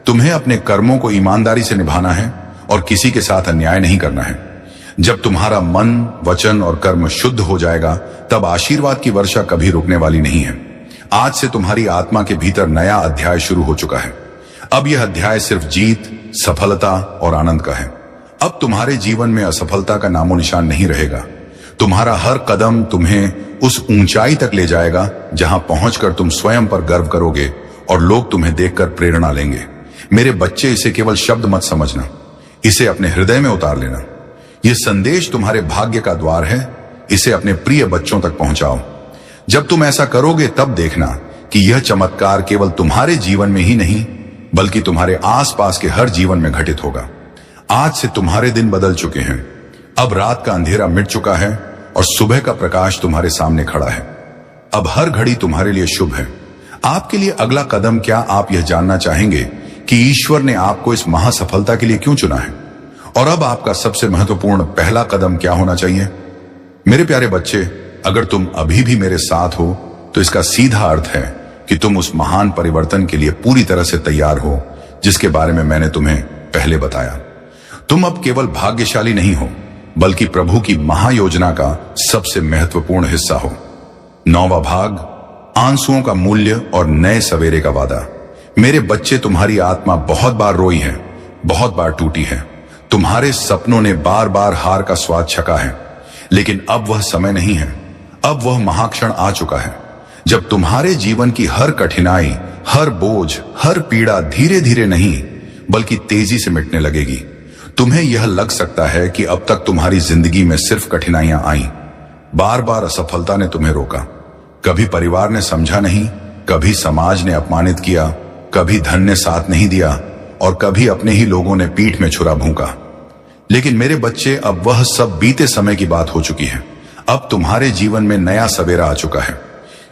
तुम्हें अपने कर्मों को ईमानदारी से निभाना है और किसी के साथ अन्याय नहीं करना है। जब तुम्हारा मन, वचन और कर्म शुद्ध हो जाएगा, तब आशीर्वाद की वर्षा कभी रुकने वाली नहीं है। आज से तुम्हारी आत्मा के भीतर नया अध्याय शुरू हो चुका है। अब यह अध्याय सिर्फ जीत, सफलता और आनंद का है। अब तुम्हारे जीवन में असफलता का नामो निशान नहीं रहेगा। तुम्हारा हर कदम तुम्हें उस ऊंचाई तक ले जाएगा जहां पहुंचकर तुम स्वयं पर गर्व करोगे और लोग तुम्हें देखकर प्रेरणा लेंगे। मेरे बच्चे, इसे केवल शब्द मत समझना, इसे अपने हृदय में उतार लेना। यह संदेश तुम्हारे भाग्य का द्वार है। इसे अपने प्रिय बच्चों तक पहुंचाओ। जब तुम ऐसा करोगे, तब देखना कि यह चमत्कार केवल तुम्हारे जीवन में ही नहीं, बल्कि तुम्हारे आसपास के हर जीवन में घटित होगा। आज से तुम्हारे दिन बदल चुके हैं। अब रात का अंधेरा मिट चुका है और सुबह का प्रकाश तुम्हारे सामने खड़ा है। अब हर घड़ी तुम्हारे लिए शुभ है। आपके लिए अगला कदम क्या, आप यह जानना चाहेंगे कि ईश्वर ने आपको इस महासफलता के लिए क्यों चुना है, और अब आपका सबसे महत्वपूर्ण पहला कदम क्या होना चाहिए। मेरे प्यारे बच्चे, अगर तुम अभी भी मेरे साथ हो तो इसका सीधा अर्थ है कि तुम उस महान परिवर्तन के लिए पूरी तरह से तैयार हो जिसके बारे में मैंने तुम्हें पहले बताया। तुम अब केवल भाग्यशाली नहीं हो, बल्कि प्रभु की महायोजना का सबसे महत्वपूर्ण हिस्सा हो। 9वां भाग, आंसुओं का मूल्य और नए सवेरे का वादा। मेरे बच्चे, तुम्हारी आत्मा बहुत बार रोई है, बहुत बार टूटी है। तुम्हारे सपनों ने बार बार हार का स्वाद चखा है, लेकिन अब वह समय नहीं है। अब वह महाक्षण आ चुका है जब तुम्हारे जीवन की हर कठिनाई, हर बोझ, हर पीड़ा धीरे धीरे नहीं बल्कि तेजी से मिटने लगेगी। तुम्हें यह लग सकता है कि अब तक तुम्हारी जिंदगी में सिर्फ कठिनाइयां आई। बार बार असफलता ने तुम्हें रोका। कभी परिवार ने समझा नहीं, कभी समाज ने अपमानित किया, कभी धन ने साथ नहीं दिया और कभी अपने ही लोगों ने पीठ में छुरा भूंका। लेकिन मेरे बच्चे, अब वह सब बीते समय की बात हो चुकी है। अब तुम्हारे जीवन में नया सवेरा आ चुका है।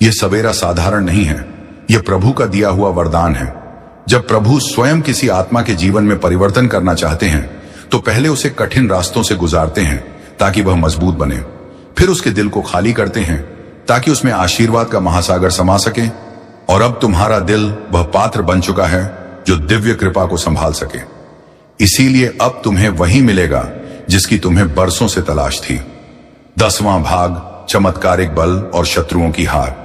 यह सवेरा साधारण नहीं है, यह प्रभु का दिया हुआ वरदान है। जब प्रभु स्वयं किसी आत्मा के जीवन में परिवर्तन करना चाहते हैं तो पहले उसे कठिन रास्तों से गुजारते हैं ताकि वह मजबूत बने। फिर उसके दिल को खाली करते हैं ताकि उसमें आशीर्वाद का महासागर समा सके। और अब तुम्हारा दिल वह पात्र बन चुका है जो दिव्य कृपा को संभाल सके। इसीलिए अब तुम्हें वही मिलेगा जिसकी तुम्हें बरसों से तलाश थी। 10वां भाग, चमत्कारिक बल और शत्रुओं की हार।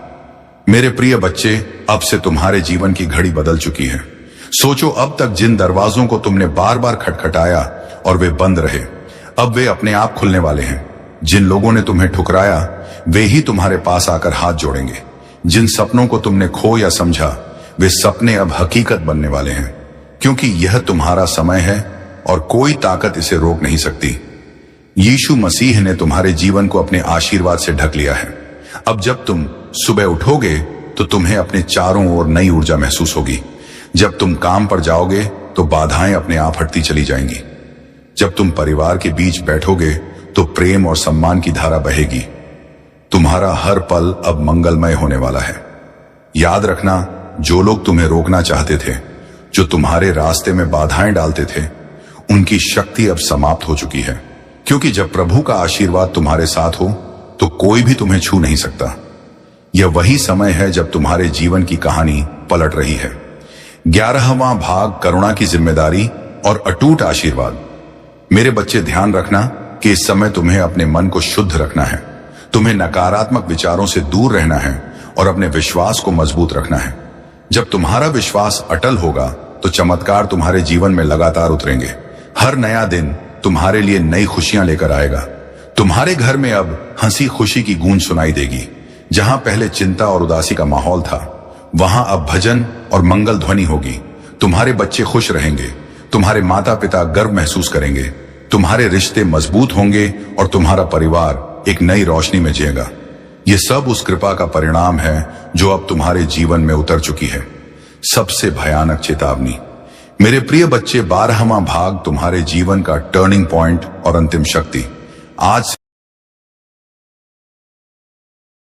मेरे प्रिय बच्चे, अब से तुम्हारे जीवन की घड़ी बदल चुकी है। सोचो, अब तक जिन दरवाजों को तुमने बार बार खटखटाया और वे बंद रहे, अब वे अपने आप खुलने वाले हैं। जिन लोगों ने तुम्हें ठुकराया, वे ही तुम्हारे पास आकर हाथ जोड़ेंगे। जिन सपनों को तुमने खो या समझा, वे सपने अब हकीकत बनने वाले हैं। क्योंकि यह तुम्हारा समय है और कोई ताकत इसे रोक नहीं सकती। यीशु मसीह ने तुम्हारे जीवन को अपने आशीर्वाद से ढक लिया है। अब जब तुम सुबह उठोगे तो तुम्हें अपने चारों ओर नई ऊर्जा महसूस होगी। जब तुम काम पर जाओगे तो बाधाएं अपने आप हटती चली जाएंगी। जब तुम परिवार के बीच बैठोगे तो प्रेम और सम्मान की धारा बहेगी। तुम्हारा हर पल अब मंगलमय होने वाला है। याद रखना, जो लोग तुम्हें रोकना चाहते थे, जो तुम्हारे रास्ते में बाधाएं डालते थे, उनकी शक्ति अब समाप्त हो चुकी है। क्योंकि जब प्रभु का आशीर्वाद तुम्हारे साथ हो तो कोई भी तुम्हें छू नहीं सकता। यह वही समय है जब तुम्हारे जीवन की कहानी पलट रही है। 11वां भाग, करुणा की जिम्मेदारी और अटूट आशीर्वाद। मेरे बच्चे, ध्यान रखना कि इस समय तुम्हें अपने मन को शुद्ध रखना है। तुम्हें नकारात्मक विचारों से दूर रहना है और अपने विश्वास को मजबूत रखना है। जब तुम्हारा विश्वास अटल होगा तो चमत्कार तुम्हारे जीवन में लगातार उतरेंगे। हर नया दिन तुम्हारे लिए नई खुशियां लेकर आएगा। तुम्हारे घर में अब हंसी खुशी की गूंज सुनाई देगी। जहां पहले चिंता और उदासी का माहौल था, वहां अब भजन और मंगल ध्वनि होगी। तुम्हारे बच्चे खुश रहेंगे, तुम्हारे माता पिता गर्व महसूस करेंगे, तुम्हारे रिश्ते मजबूत होंगे और तुम्हारा परिवार एक नई रोशनी में जिएगा। ये सब उस कृपा का परिणाम है जो अब तुम्हारे जीवन में उतर चुकी है। सबसे भयानक चेतावनी, मेरे प्रिय बच्चे, 12वां भाग, तुम्हारे जीवन का टर्निंग पॉइंट और अंतिम शक्ति। आज